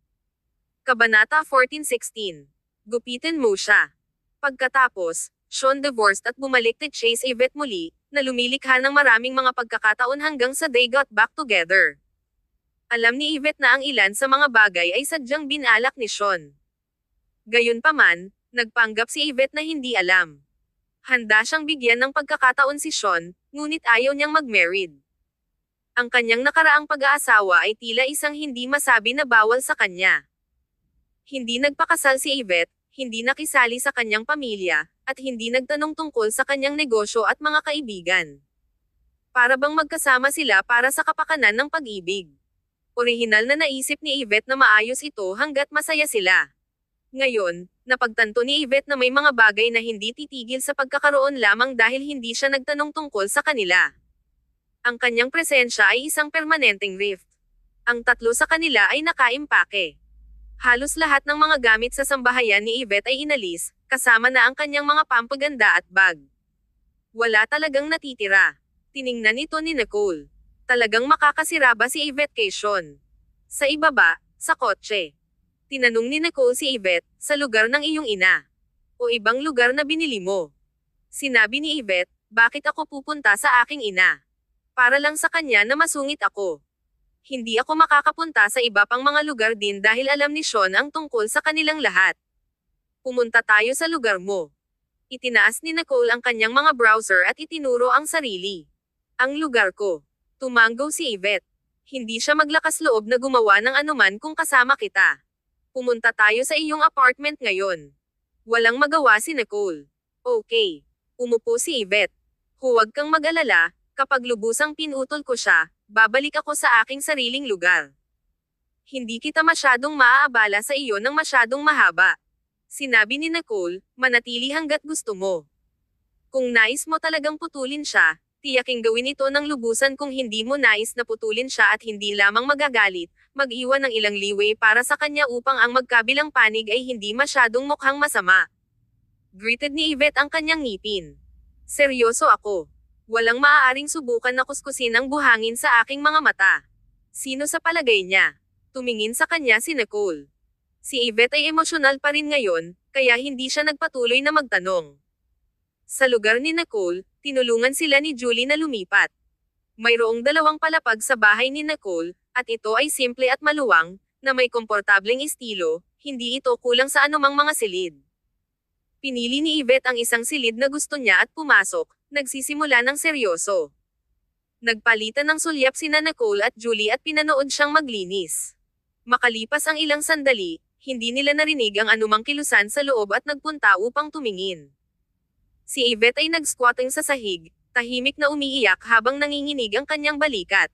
Kabanata 14:16. Gupitin mo siya. Pagkatapos, Sean divorced at bumalik kay Chase Yvette muli, na lumilikha ng maraming mga pagkakataon hanggang sa they got back together. Alam ni Yvette na ang ilan sa mga bagay ay sadyang binalak ni Sean. Gayunpaman, nagpanggap si Yvette na hindi alam. Handa siyang bigyan ng pagkakataon si Sean, ngunit ayaw niyang mag-married. Ang kanyang nakaraang pag-aasawa ay tila isang hindi masabi na bawal sa kanya. Hindi nagpakasal si Yvette, hindi nakisali sa kanyang pamilya, at hindi nagtanong tungkol sa kanyang negosyo at mga kaibigan. Para bang magkasama sila para sa kapakanan ng pag-ibig. Orihinal na naisip ni Yvette na maayos ito hanggat masaya sila. Ngayon, napagtanto ni Yvette na may mga bagay na hindi titigil sa pagkakaroon lamang dahil hindi siya nagtanong tungkol sa kanila. Ang kanyang presensya ay isang permanenteng rift. Ang tatlo sa kanila ay nakaimpake. Halos lahat ng mga gamit sa sambahayan ni Yvette ay inalis, kasama na ang kanyang mga pampaganda at bag. Wala talagang natitira. Tiningnan ito ni Nicole. Talagang makakasira ba si Yvette kay Sean? Sa ibaba, sa kotse. Tinanong ni Nicole si Yvette, sa lugar ng iyong ina. O ibang lugar na binili mo. Sinabi ni Yvette, bakit ako pupunta sa aking ina? Para lang sa kanya na masungit ako. Hindi ako makakapunta sa iba pang mga lugar din dahil alam ni Sean ang tungkol sa kanilang lahat. Pumunta tayo sa lugar mo. Itinaas ni Nicole ang kanyang mga browser at itinuro ang sarili. Ang lugar ko. Tumango si Yvette. Hindi siya maglakas loob na gumawa ng anuman kung kasama kita. Pumunta tayo sa iyong apartment ngayon. Walang magawa si Nicole. Okay. Umupo si Yvette. Huwag kang mag-alala, kapag lubusang pinutol ko siya, babalik ako sa aking sariling lugar. Hindi kita masyadong maaabala sa iyo ng masyadong mahaba. Sinabi ni Nicole, manatili hanggat gusto mo. Kung nais mo talagang putulin siya, tiyaking gawin ito ng lubusan. Kung hindi mo nais na putulin siya at hindi lamang magagalit, mag-iwan ng ilang leeway para sa kanya upang ang magkabilang panig ay hindi masyadong mukhang masama. Gritted ni Yvette ang kanyang ngipin. Seryoso ako. Walang maaaring subukan na kuskusin ang buhangin sa aking mga mata. Sino sa palagay niya? Tumingin sa kanya si Nicole. Si Yvette ay emosyonal pa rin ngayon, kaya hindi siya nagpatuloy na magtanong. Sa lugar ni Nicole, tinulungan sila ni Julie na lumipat. Mayroong 2 palapag sa bahay ni Nicole, at ito ay simple at maluwang, na may komportableng estilo, hindi ito kulang sa anumang mga silid. Pinili ni Yvette ang isang silid na gusto niya at pumasok, nagsisimula ng seryoso. Nagpalitan ng sulyap sina Nicole at Julie at pinanood siyang maglinis. Makalipas ang ilang sandali, hindi nila narinig ang anumang kilusan sa loob at nagpunta upang tumingin. Si Yvette ay nag-squatting sa sahig, tahimik na umiiyak habang nanginginig ang kanyang balikat.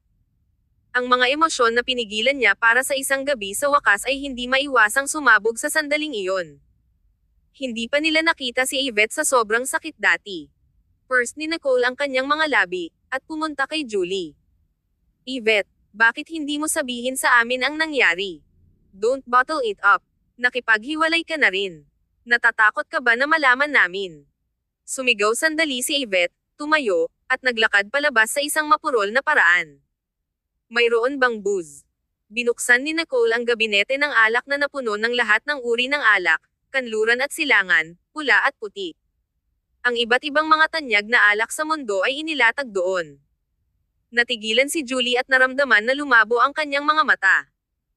Ang mga emosyon na pinigilan niya para sa isang gabi sa wakas ay hindi maiwasang sumabog sa sandaling iyon. Hindi pa nila nakita si Yvette sa sobrang sakit dati. First ni Nicole ang kanyang mga labi, at pumunta kay Julie. Yvette, bakit hindi mo sabihin sa amin ang nangyari? Don't bottle it up. Nakipaghiwalay ka na rin. Natatakot ka ba na malaman namin? Sumigaw sandali si Yvette, tumayo, at naglakad palabas sa isang mapurol na paraan. Mayroon bang booze? Binuksan ni Nicole ang gabinete ng alak na napuno ng lahat ng uri ng alak, kanluran at silangan, pula at puti. Ang iba't ibang mga tanyag na alak sa mundo ay inilatag doon. Natigilan si Julie at naramdaman na lumabo ang kanyang mga mata.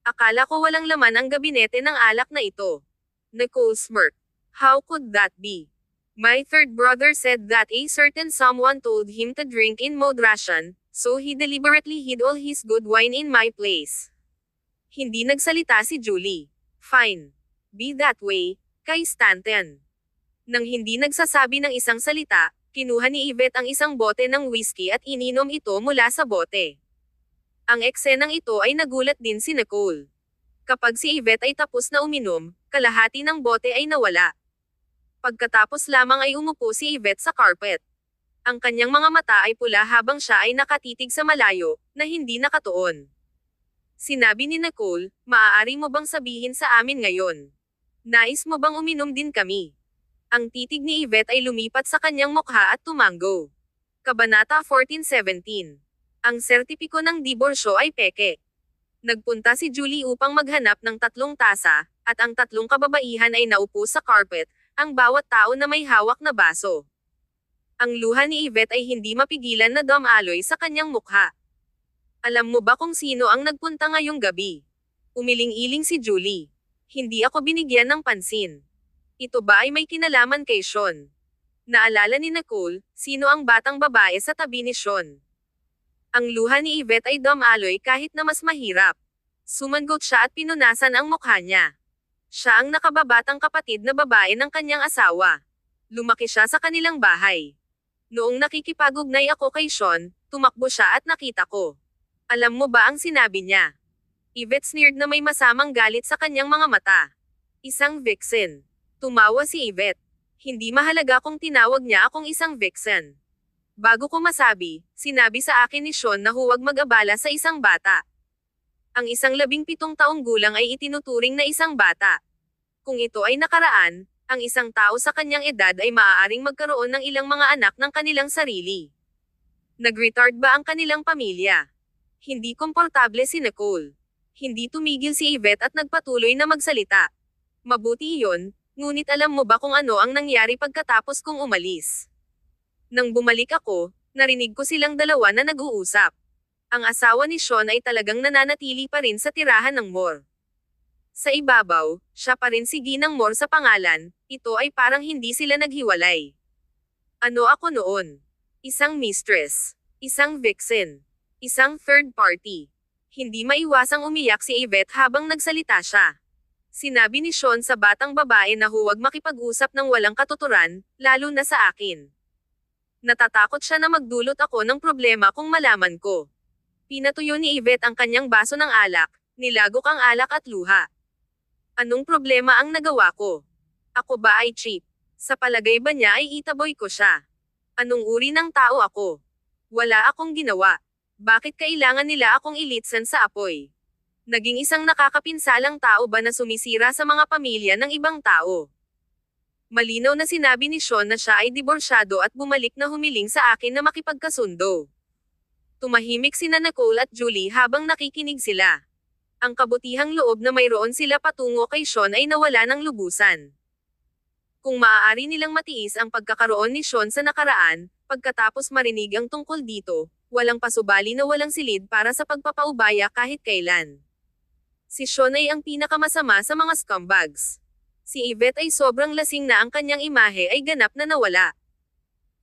Akala ko walang laman ang gabinete ng alak na ito. Nicole smirked. How could that be? My third brother said that a certain someone told him to drink in moderation, so he deliberately hid all his good wine in my place. Hindi nagsalita si Julie. Fine. Be that way, kay Stanton. Nang hindi nagsasabi ng isang salita, kinuha ni Yvette ang isang bote ng whiskey at ininom ito mula sa bote. Ang eksenang ito ay nagulat din si Nicole. Kapag si Yvette ay tapos na uminom, kalahati ng bote ay nawala. Pagkatapos lamang ay umupo si Yvette sa carpet. Ang kanyang mga mata ay pula habang siya ay nakatitig sa malayo, na hindi nakatuon. Sinabi ni Nicole, maaari mo bang sabihin sa amin ngayon? Nais mo bang uminom din kami? Ang titig ni Yvette ay lumipat sa kanyang mukha at tumango. Kabanata 14:17. Ang sertipiko ng diborsyo ay peke. Nagpunta si Julie upang maghanap ng 3 tasa, at ang 3 kababaihan ay naupo sa carpet, ang bawat tao na may hawak na baso. Ang luha ni Yvette ay hindi mapigilan na dumaloy sa kanyang mukha. Alam mo ba kung sino ang nagpunta ngayong gabi? Umiling-iling si Julie. Hindi ako binigyan ng pansin. Ito ba ay may kinalaman kay Sean? Naalala ni Nicole, sino ang batang babae sa tabi ni Sean? Ang luha ni Yvette ay dumaloy kahit na mas mahirap. Sumangot siya at pinunasan ang mukha niya. Siya ang nakababatang kapatid na babae ng kanyang asawa. Lumaki siya sa kanilang bahay. Noong nakikipag-ugnay ako kay Sean, tumakbo siya at nakita ko. Alam mo ba ang sinabi niya? Yvette sneered na may masamang galit sa kanyang mga mata. Isang vixen. Tumawa si Yvette. Hindi mahalaga kung tinawag niya akong isang vixen. Bago ko masabi, sinabi sa akin ni Sean na huwag mag-abala sa isang bata. Ang isang 17 taong gulang ay itinuturing na isang bata. Kung ito ay nakaraan, ang isang tao sa kanyang edad ay maaaring magkaroon ng ilang mga anak ng kanilang sarili. Nag-retard ba ang kanilang pamilya? Hindi komportable si Nicole. Hindi tumigil si Yvette at nagpatuloy na magsalita. Mabuti iyon, ngunit alam mo ba kung ano ang nangyari pagkatapos kong umalis? Nang bumalik ako, narinig ko silang dalawa na nag-uusap. Ang asawa ni Sean ay talagang nananatili pa rin sa tirahan ng Moore. Sa ibabaw, siya pa rin si Ginang Moore sa pangalan, ito ay parang hindi sila naghiwalay. Ano ako noon? Isang mistress. Isang vixen. Isang third party. Hindi maiwasang umiyak si Yvette habang nagsalita siya. Sinabi ni Sean sa batang babae na huwag makipag-usap ng walang katuturan, lalo na sa akin. Natatakot siya na magdulot ako ng problema kung malaman ko. Pinatuyo ni Yvette ang kanyang baso ng alak, nilagok ang alak at luha. Anong problema ang nagawa ko? Ako ba ay cheap? Sa palagay ba niya ay itaboy ko siya? Anong uri ng tao ako? Wala akong ginawa. Bakit kailangan nila akong ilitsan sa apoy? Naging isang nakakapinsalang tao ba na sumisira sa mga pamilya ng ibang tao? Malinaw na sinabi ni Sean na siya ay diborsyado at bumalik na humiling sa akin na makipagkasundo. Tumahimik sina Nicole at Julie habang nakikinig sila. Ang kabutihang loob na mayroon sila patungo kay Sean ay nawala ng lubusan. Kung maaari nilang matiis ang pagkakaroon ni Sean sa nakaraan, pagkatapos marinig ang tungkol dito, walang pasubali na walang silid para sa pagpapaubaya kahit kailan. Si Sean ay ang pinakamasama sa mga scumbags. Si Yvette ay sobrang lasing na ang kanyang imahe ay ganap na nawala.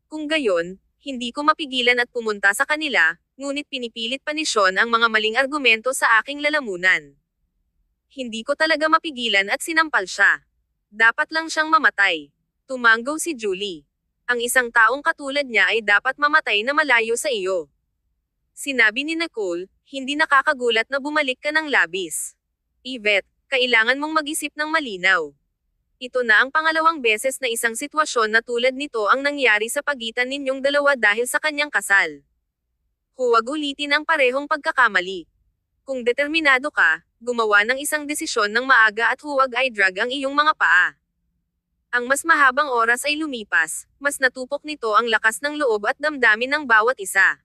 Kung gayon, hindi ko mapigilan at pumunta sa kanila, ngunit pinipilit pa ni Sean ang mga maling argumento sa aking lalamunan. Hindi ko talaga mapigilan at sinampal siya. Dapat lang siyang mamatay. Tumanggaw si Julie. Ang isang taong katulad niya ay dapat mamatay na malayo sa iyo. Sinabi ni Nicole, hindi nakakagulat na bumalik ka ng labis. Yvette, kailangan mong mag-isip ng malinaw. Ito na ang pangalawang beses na isang sitwasyon na tulad nito ang nangyari sa pagitan ninyong dalawa dahil sa kanyang kasal. Huwag ulitin ang parehong pagkakamali. Kung determinado ka, gumawa ng isang desisyon ng maaga at huwag ay drag ang iyong mga paa. Ang mas mahabang oras ay lumipas, mas natupok nito ang lakas ng loob at damdamin ng bawat isa.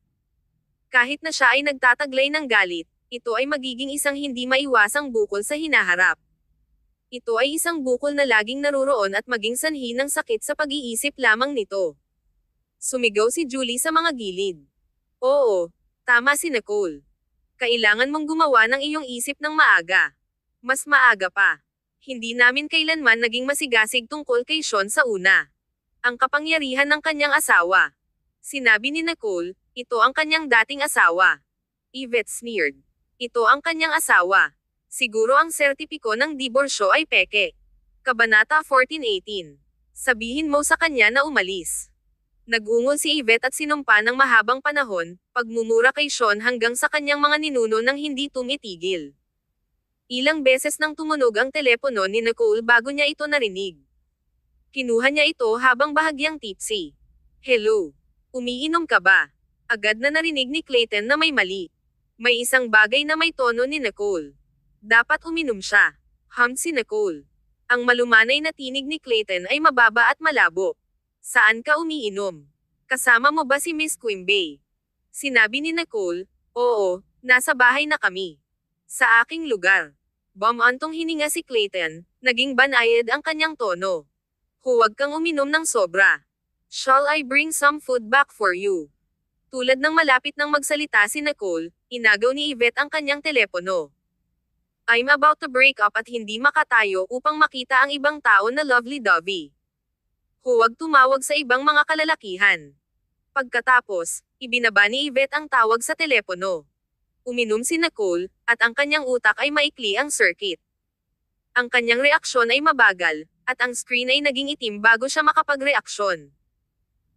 Kahit na siya ay nagtataglay ng galit, ito ay magiging isang hindi maiwasang bukol sa hinaharap. Ito ay isang bukol na laging naruroon at maging sanhi ng sakit sa pag-iisip lamang nito. Sumigaw si Julie sa mga gilid. Oo, tama si Nicole. Kailangan mong gumawa ng iyong isip ng maaga. Mas maaga pa. Hindi namin kailanman naging masigasig tungkol kay Sean sa una. Ang kapangyarihan ng kanyang asawa. Sinabi ni Nicole, ito ang kanyang dating asawa. Yvette sneered. Ito ang kanyang asawa. Siguro ang sertipiko ng diborsyo ay peke. Kabanata 14:18. Sabihin mo sa kanya na umalis. Nag-ungol si Yvette at sinumpa ng mahabang panahon, pagmumura kay Sean hanggang sa kanyang mga ninuno nang hindi tumitigil. Ilang beses nang tumunog ang telepono ni Nicole bago niya ito narinig. Kinuha niya ito habang bahagyang tipsy. Hello. Umiinom ka ba? Agad na narinig ni Clayton na may mali. May isang bagay na may tono ni Nicole. Dapat uminom siya. Si Nicole. Ang malumanay na tinig ni Clayton ay mababa at malabo. Saan ka umiinom? Kasama mo ba si Miss Quimby? Sinabi ni Nicole, oo, nasa bahay na kami. Sa aking lugar. Bumantong hininga si Clayton, naging banayad ang kanyang tono. Huwag kang uminom ng sobra. Shall I bring some food back for you? Tulad ng malapit nang magsalita si Nicole, inagaw ni Yvette ang kanyang telepono. I'm about to break up at hindi makatayo upang makita ang ibang tao na lovely-dovey. Huwag tumawag sa ibang mga kalalakihan. Pagkatapos, ibinaba ni Yvette ang tawag sa telepono. Uminom si Nicole, at ang kanyang utak ay maikli ang circuit. Ang kanyang reaksyon ay mabagal, at ang screen ay naging itim bago siya makapagreaksyon.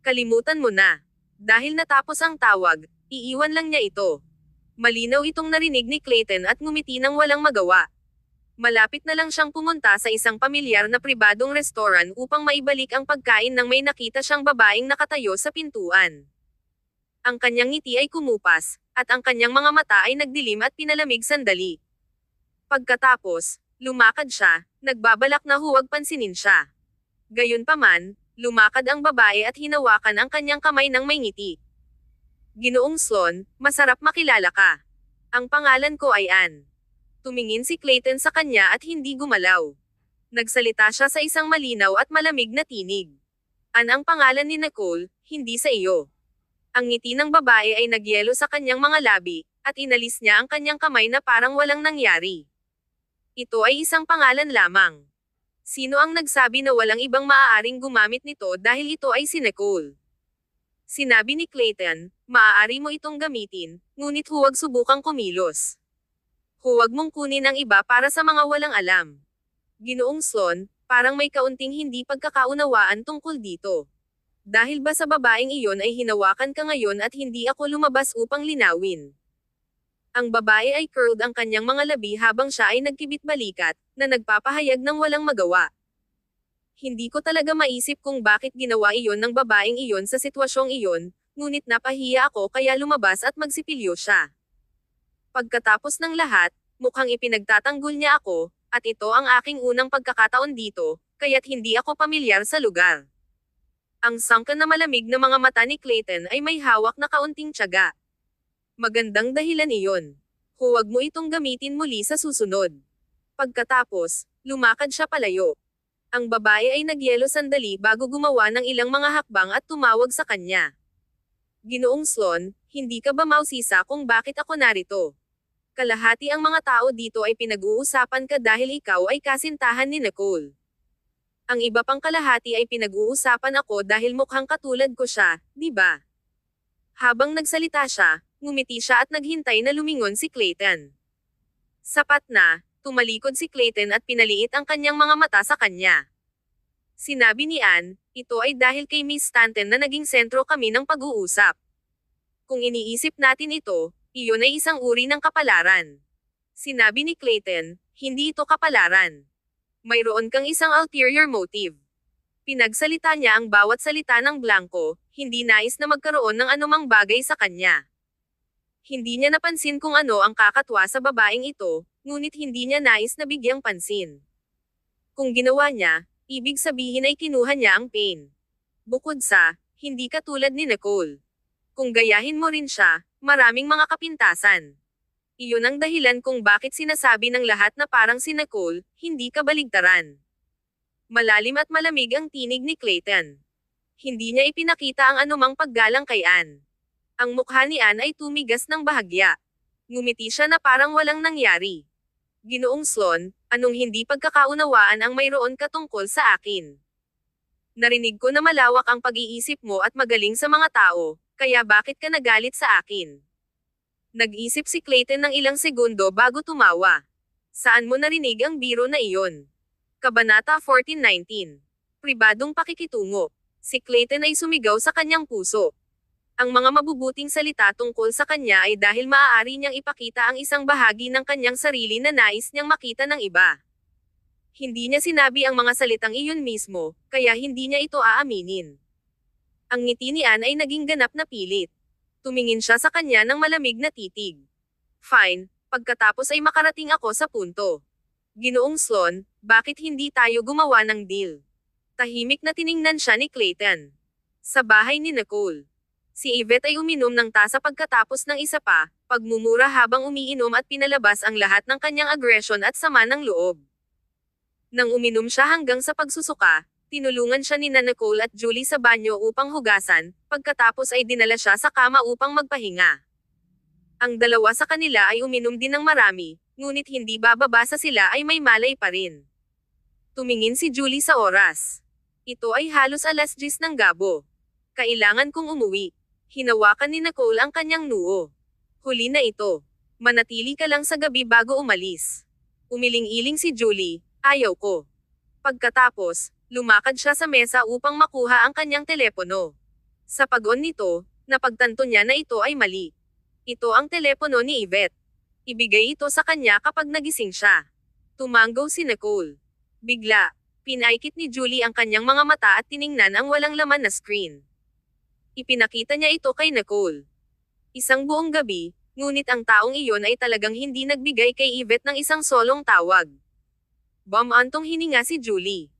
Kalimutan mo na. Dahil natapos ang tawag, iiwan lang niya ito. Malinaw itong narinig ni Clayton at ngumiti nang walang magawa. Malapit na lang siyang pumunta sa isang pamilyar na pribadong restoran upang maibalik ang pagkain nang may nakita siyang babaeng nakatayo sa pintuan. Ang kanyang ngiti ay kumupas, at ang kanyang mga mata ay nagdilim at pinalamig sandali. Pagkatapos, lumakad siya, nagbabalak na huwag pansinin siya. Gayunpaman, lumakad ang babae at hinawakan ang kanyang kamay ng may ngiti. Ginoong Sloan, masarap makilala ka. Ang pangalan ko ay Anne. Tumingin si Clayton sa kanya at hindi gumalaw. Nagsalita siya sa isang malinaw at malamig na tinig. Ang pangalan ni Nicole, hindi sa iyo. Ang ngiti ng babae ay nagyelo sa kanyang mga labi, at inalis niya ang kanyang kamay na parang walang nangyari. Ito ay isang pangalan lamang. Sino ang nagsabi na walang ibang maaaring gumamit nito dahil ito ay si Nicole? Sinabi ni Clayton, maaari mo itong gamitin, ngunit huwag subukang kumilos. Huwag mong kunin ang iba para sa mga walang alam. Ginoong Sloan, parang may kaunting hindi pagkakaunawaan tungkol dito. Dahil ba sa babaeng iyon ay hinawakan ka ngayon at hindi ako lumabas upang linawin? Ang babae ay curled ang kanyang mga labi habang siya ay nagkibit-balikat, na nagpapahayag ng walang magawa. Hindi ko talaga maisip kung bakit ginawa iyon ng babaeng iyon sa sitwasyong iyon, ngunit napahiya ako kaya lumabas at magsipilyo siya. Pagkatapos ng lahat, mukhang ipinagtatanggol niya ako, at ito ang aking unang pagkakataon dito, kaya't hindi ako pamilyar sa lugar. Ang sunken na malamig na mga mata ni Clayton ay may hawak na kaunting tiyaga. Magandang dahilan iyon. Huwag mo itong gamitin muli sa susunod. Pagkatapos, lumakad siya palayo. Ang babae ay nagyelo sandali bago gumawa ng ilang mga hakbang at tumawag sa kanya. Ginoong Sloan, hindi ka ba mausisa kung bakit ako narito? Kalahati ang mga tao dito ay pinag-uusapan ka dahil ikaw ay kasintahan ni Nicole. Ang iba pang kalahati ay pinag-uusapan ako dahil mukhang katulad ko siya, di ba? Habang nagsalita siya, ngumiti siya at naghintay na lumingon si Clayton. Sapat na, tumalikod si Clayton at pinaliit ang kanyang mga mata sa kanya. Sinabi ni Anne, ito ay dahil kay Miss Stanton na naging sentro kami ng pag-uusap. Kung iniisip natin ito, iyon ay isang uri ng kapalaran. Sinabi ni Clayton, hindi ito kapalaran. Mayroon kang isang ulterior motive. Pinagsalita niya ang bawat salita ng Blanco, hindi nais na magkaroon ng anumang bagay sa kanya. Hindi niya napansin kung ano ang kakatwa sa babaeng ito, ngunit hindi niya nais na bigyang pansin. Kung ginawa niya, ibig sabihin ay kinuha niya ang pain. Bukod sa, hindi katulad ni Nicole. Kung gayahin mo rin siya, maraming mga kapintasan. Iyon ang dahilan kung bakit sinasabi ng lahat na parang si Nicole, hindi kabaligtaran. Malalim at malamig ang tinig ni Clayton. Hindi niya ipinakita ang anumang paggalang kay Anne. Ang mukha ni Anne ay tumigas ng bahagya. Ngumiti siya na parang walang nangyari. Ginoong Sloan, anong hindi pagkakaunawaan ang mayroon ka tungkol sa akin? Narinig ko na malawak ang pag-iisip mo at magaling sa mga tao, kaya bakit ka nagalit sa akin? Nag-isip si Clayton ng ilang segundo bago tumawa. Saan mo narinig ang biro na iyon? Kabanata 14:19. Pribadong pakikitungo. Si Clayton ay sumigaw sa kanyang puso. Ang mga mabubuting salita tungkol sa kanya ay dahil maaari niyang ipakita ang isang bahagi ng kanyang sarili na nais niyang makita ng iba. Hindi niya sinabi ang mga salitang iyon mismo, kaya hindi niya ito aaminin. Ang ngiti ni Anne ay naging ganap na pilit. Tumingin siya sa kanya ng malamig na titig. Fine, pagkatapos ay makarating ako sa punto. Ginoong Sloan, bakit hindi tayo gumawa ng deal? Tahimik na tiningnan siya ni Clayton. Sa bahay ni Nicole. Si Yvette ay uminom ng tasa pagkatapos ng isa pa, pagmumura habang umiinom at pinalabas ang lahat ng kanyang aggression at sama ng loob. Nang uminom siya hanggang sa pagsusuka, tinulungan siya ni Nicole at Julie sa banyo upang hugasan, pagkatapos ay dinala siya sa kama upang magpahinga. Ang dalawa sa kanila ay uminom din ng marami, ngunit hindi bababa sa sila ay may malay pa rin. Tumingin si Julie sa oras. Ito ay halos 10:00 ng gabi. Kailangan kong umuwi. Hinawakan ni Nicole ang kanyang noo. Huli na ito. Manatili ka lang sa gabi bago umalis. Umiling-iling si Julie, ayaw ko. Pagkatapos, lumakad siya sa mesa upang makuha ang kanyang telepono. Sa pag-on nito, napagtanto niya na ito ay mali. Ito ang telepono ni Yvette. Ibigay ito sa kanya kapag nagising siya. Tumanggaw si Nicole. Bigla, pinaikit ni Julie ang kanyang mga mata at tiningnan ang walang laman na screen. Ipinakita niya ito kay Nicole. Isang buong gabi, ngunit ang taong iyon ay talagang hindi nagbigay kay Yvette ng isang solong tawag. Bumantong hininga si Julie.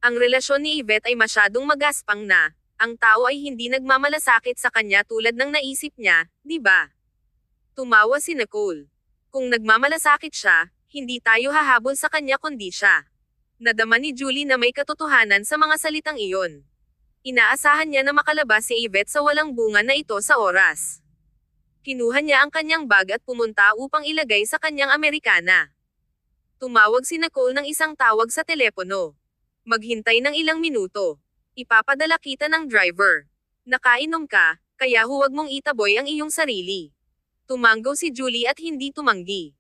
Ang relasyon ni Yvette ay masyadong magaspang na, ang tao ay hindi nagmamalasakit sa kanya tulad ng naisip niya, di ba? Tumawa si Nicole. Kung nagmamalasakit siya, hindi tayo hahabol sa kanya kundi siya. Nadama ni Julie na may katotohanan sa mga salitang iyon. Inaasahan niya na makalabas si Yvette sa walang bunga na ito sa oras. Kinuha niya ang kanyang bag at pumunta upang ilagay sa kanyang Amerikana. Tumawag si Nicole ng isang tawag sa telepono. Maghintay ng ilang minuto. Ipapadala kita ng driver. Nakainom ka, kaya huwag mong itaboy ang iyong sarili. Tumanggaw si Julie at hindi tumanggi.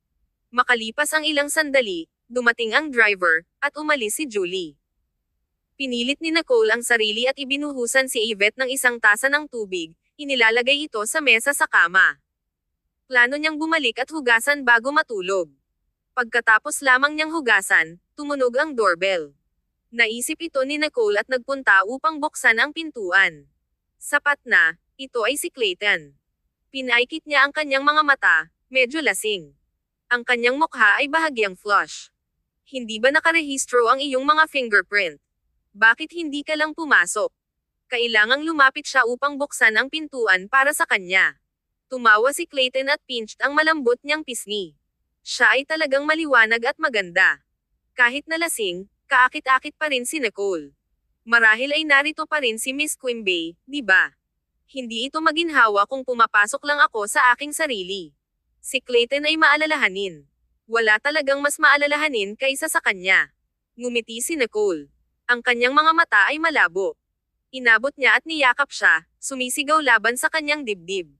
Makalipas ang ilang sandali, dumating ang driver, at umalis si Julie. Pinilit ni Nicole ang sarili at ibinuhusan si Yvette ng isang tasa ng tubig, inilalagay ito sa mesa sa kama. Plano niyang bumalik at hugasan bago matulog. Pagkatapos lamang niyang hugasan, tumunog ang doorbell. Naisip ito ni Nicole at nagpunta upang buksan ang pintuan. Sapat na, ito ay si Clayton. Pinaikit niya ang kanyang mga mata, medyo lasing. Ang kanyang mukha ay bahagyang flush. Hindi ba nakarehistro ang iyong mga fingerprint? Bakit hindi ka lang pumasok? Kailangang lumapit siya upang buksan ang pintuan para sa kanya. Tumawa si Clayton at pinched ang malambot niyang pisngi. Siya ay talagang maliwanag at maganda. Kahit nalasing, kaakit-akit pa rin si Nicole. Marahil ay narito pa rin si Miss Quimby, di ba? Hindi ito maginhawa kung pumapasok lang ako sa aking sarili. Si Clayton ay maalalahanin. Wala talagang mas maalalahanin kaysa sa kanya. Ngumiti si Nicole. Ang kanyang mga mata ay malabo. Inabot niya at niyakap siya, sumisigaw laban sa kanyang dibdib.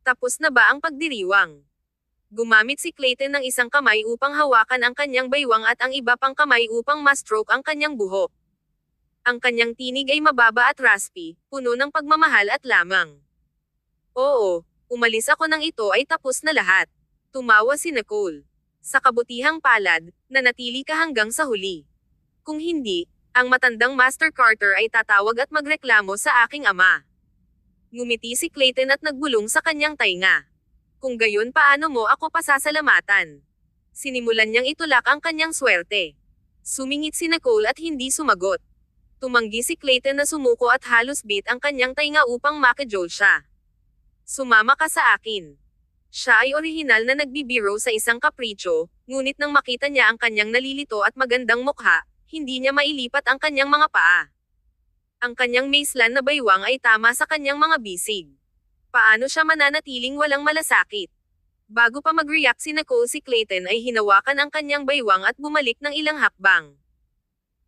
Tapos na ba ang pagdiriwang? Gumamit si Clayton ng isang kamay upang hawakan ang kanyang baywang at ang iba pang kamay upang ma-stroke ang kanyang buhok. Ang kanyang tinig ay mababa at raspy, puno ng pagmamahal at lamang. Oo, umalis ako nang ito ay tapos na lahat. Tumawa si Nicole. Sa kabutihang palad, nanatili ka hanggang sa huli. Kung hindi, ang matandang Master Carter ay tatawag at magreklamo sa aking ama. Ngumiti si Clayton at nagbulong sa kanyang tainga. Kung gayon paano mo ako pasasalamatan? Sinimulan niyang itulak ang kanyang swerte. Sumingit si Nicole at hindi sumagot. Tumanggi si Clayton na sumuko at halos bit ang kanyang tainga upang makajol siya. Sumama ka sa akin. Siya ay orihinal na nagbibiro sa isang kapritsyo, ngunit nang makita niya ang kanyang nalilito at magandang mukha, hindi niya mailipat ang kanyang mga paa. Ang kanyang maislan na baywang ay tama sa kanyang mga bisig. Paano siya mananatiling walang malasakit? Bago pa mag-react si Nicole, si Clayton ay hinawakan ang kanyang baywang at bumalik ng ilang hakbang.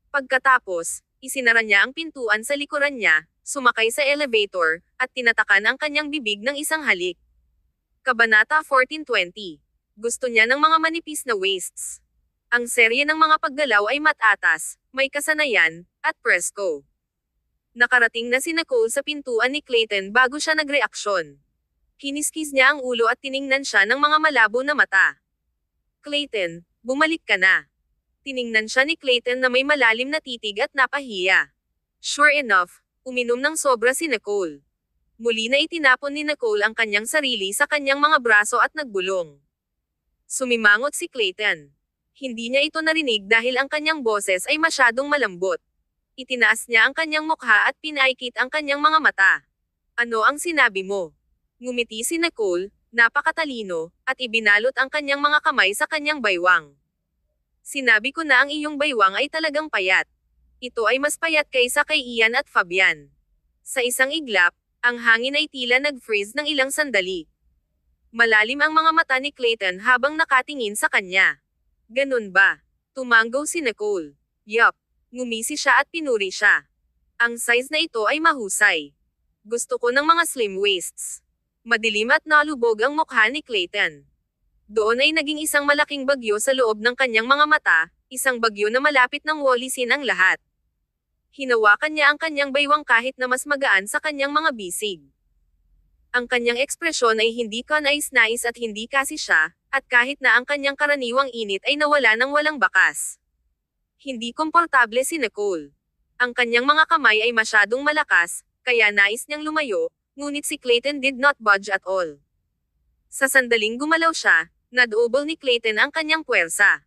Pagkatapos, isinara niya ang pintuan sa likuran niya, sumakay sa elevator, at tinatakan ang kanyang bibig ng isang halik. Kabanata 1420. Gusto niya ng mga manipis na waists. Ang serye ng mga paggalaw ay matatas, may kasanayan, at presko. Nakarating na si Nicole sa pintuan ni Clayton bago siya nagreaksyon. Kiniskis niya ang ulo at tiningnan siya ng mga malabo na mata. Clayton, bumalik ka na. Tiningnan siya ni Clayton na may malalim na titig at napahiya. Sure enough, uminom ng sobra si Nicole. Muli na itinapon ni Nicole ang kanyang sarili sa kanyang mga braso at nagbulong. Sumimangot si Clayton. Hindi niya ito narinig dahil ang kanyang boses ay masyadong malambot. Itinaas niya ang kanyang mukha at pinaikit ang kanyang mga mata. Ano ang sinabi mo? Ngumiti si Nicole, napakatalino, at ibinalot ang kanyang mga kamay sa kanyang baywang. Sinabi ko na ang iyong baywang ay talagang payat. Ito ay mas payat kaysa kay Ian at Fabian. Sa isang iglap, ang hangin ay tila nag-freeze ng ilang sandali. Malalim ang mga mata ni Clayton habang nakatingin sa kanya. Ganun ba? Tumanggaw si Nicole. Yup. Ngumisi siya at pinuri siya. Ang size na ito ay mahusay. Gusto ko ng mga slim waists. Madilim at nalubog ang mukha ni Clayton. Doon ay naging isang malaking bagyo sa loob ng kanyang mga mata, isang bagyo na malapit ng walisin ang lahat. Hinawakan niya ang kanyang baywang kahit na mas magaan sa kanyang mga bisig. Ang kanyang ekspresyon ay hindi kanais-nais at hindi kasi siya, at kahit na ang kanyang karaniwang init ay nawala ng walang bakas. Hindi komportable si Nicole. Ang kanyang mga kamay ay masyadong malakas, kaya nais niyang lumayo, ngunit si Clayton did not budge at all. Sa sandaling gumalaw siya, nadouble ni Clayton ang kanyang puwersa.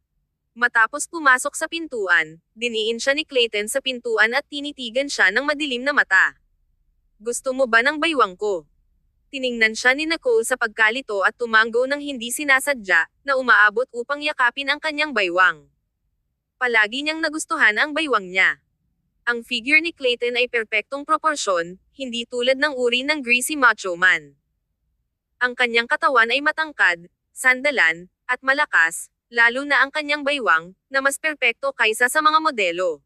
Matapos pumasok sa pintuan, diniin siya ni Clayton sa pintuan at tinitigan siya ng madilim na mata. Gusto mo ba ng baywang ko? Tiningnan siya ni Nicole sa pagkalito at tumanggo ng hindi sinasadya, na umaabot upang yakapin ang kanyang baywang. Palagi niyang nagustuhan ang baywang niya. Ang figure ni Clayton ay perpektong proporsyon, hindi tulad ng uri ng greasy macho man. Ang kanyang katawan ay matangkad, sandalan, at malakas, lalo na ang kanyang baywang, na mas perpekto kaysa sa mga modelo.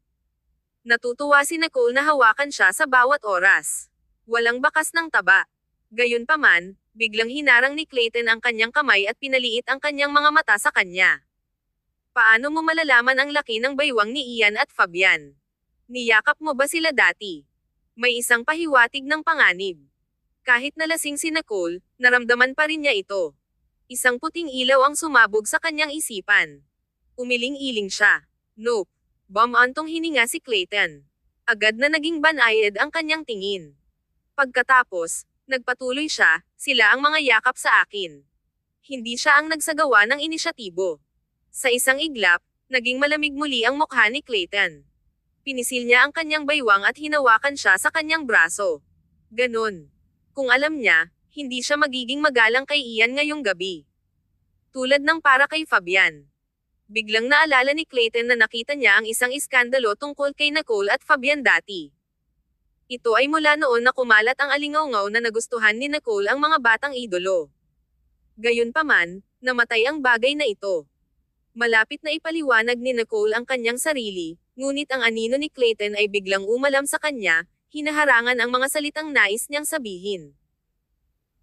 Natutuwa si Nicole na hawakan siya sa bawat oras. Walang bakas ng taba. Gayunpaman, Biglang hinarang ni Clayton ang kanyang kamay at pinaliit ang kanyang mga mata sa kanya. Paano mo malalaman ang laki ng baywang ni Ian at Fabian? Niyakap mo ba sila dati? May isang pahiwatig ng panganib. Kahit nalasing si Nicole, naramdaman pa rin niya ito. Isang puting ilaw ang sumabog sa kanyang isipan. Umiling-iling siya. Nope. Bumantong hininga si Clayton. Agad na naging banayad ang kanyang tingin. Pagkatapos, nagpatuloy siya, sila ang mga yakap sa akin. Hindi siya ang nagsagawa ng inisyatibo. Sa isang iglap, naging malamig muli ang mukha ni Clayton. Pinisil niya ang kanyang baywang at hinawakan siya sa kanyang braso. Ganon. Kung alam niya, hindi siya magiging magalang kay Ian ngayong gabi. Tulad ng para kay Fabian. Biglang naalala ni Clayton na nakita niya ang isang iskandalo tungkol kay Nicole at Fabian dati. Ito ay mula noon na kumalat ang alingaungaw na nagustuhan ni Nicole ang mga batang idolo. Gayunpaman, namatay ang bagay na ito. Malapit na ipaliwanag ni Nicole ang kanyang sarili, ngunit ang anino ni Clayton ay biglang umalam sa kanya, hinaharangan ang mga salitang nais niyang sabihin.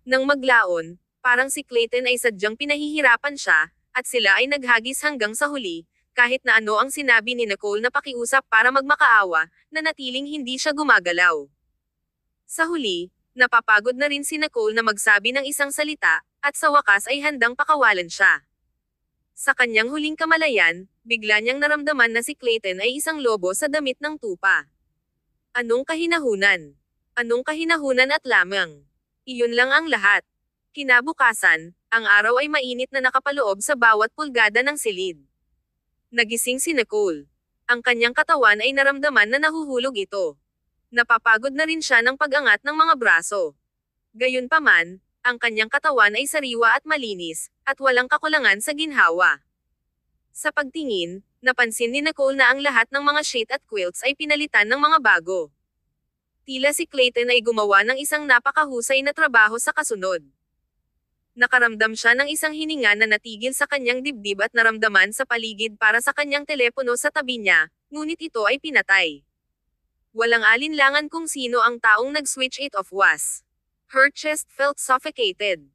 Nang maglaon, parang si Clayton ay sadyang pinahihirapan siya, at sila ay naghagis hanggang sa huli, kahit na ano ang sinabi ni Nicole na pakiusap para magmakaawa, nanatiling hindi siya gumagalaw. Sa huli, napapagod na rin si Nicole na magsabi ng isang salita, at sa wakas ay handang pakawalan siya. Sa kanyang huling kamalayan, bigla niyang naramdaman na si Clayton ay isang lobo sa damit ng tupa. Anong kahinahunan? Anong kahinahunan at lamang? Iyon lang ang lahat. Kinabukasan, ang araw ay mainit na nakapaloob sa bawat pulgada ng silid. Nagising si Nicole. Ang kanyang katawan ay naramdaman na nahuhulog ito. Napapagod na rin siya ng pag-angat ng mga braso. Gayunpaman, ang kanyang katawan ay sariwa at malinis, at walang kakulangan sa ginhawa. Sa pagtingin, napansin ni Nicole na ang lahat ng mga sheet at quilts ay pinalitan ng mga bago. Tila si Clayton ay gumawa ng isang napakahusay na trabaho sa kasunod. Nakaramdam siya ng isang hininga na natigil sa kanyang dibdib at naramdaman sa paligid para sa kanyang telepono sa tabi niya, ngunit ito ay pinatay. Walang alinlangan kung sino ang taong nag-switch it off was. Her chest felt suffocated.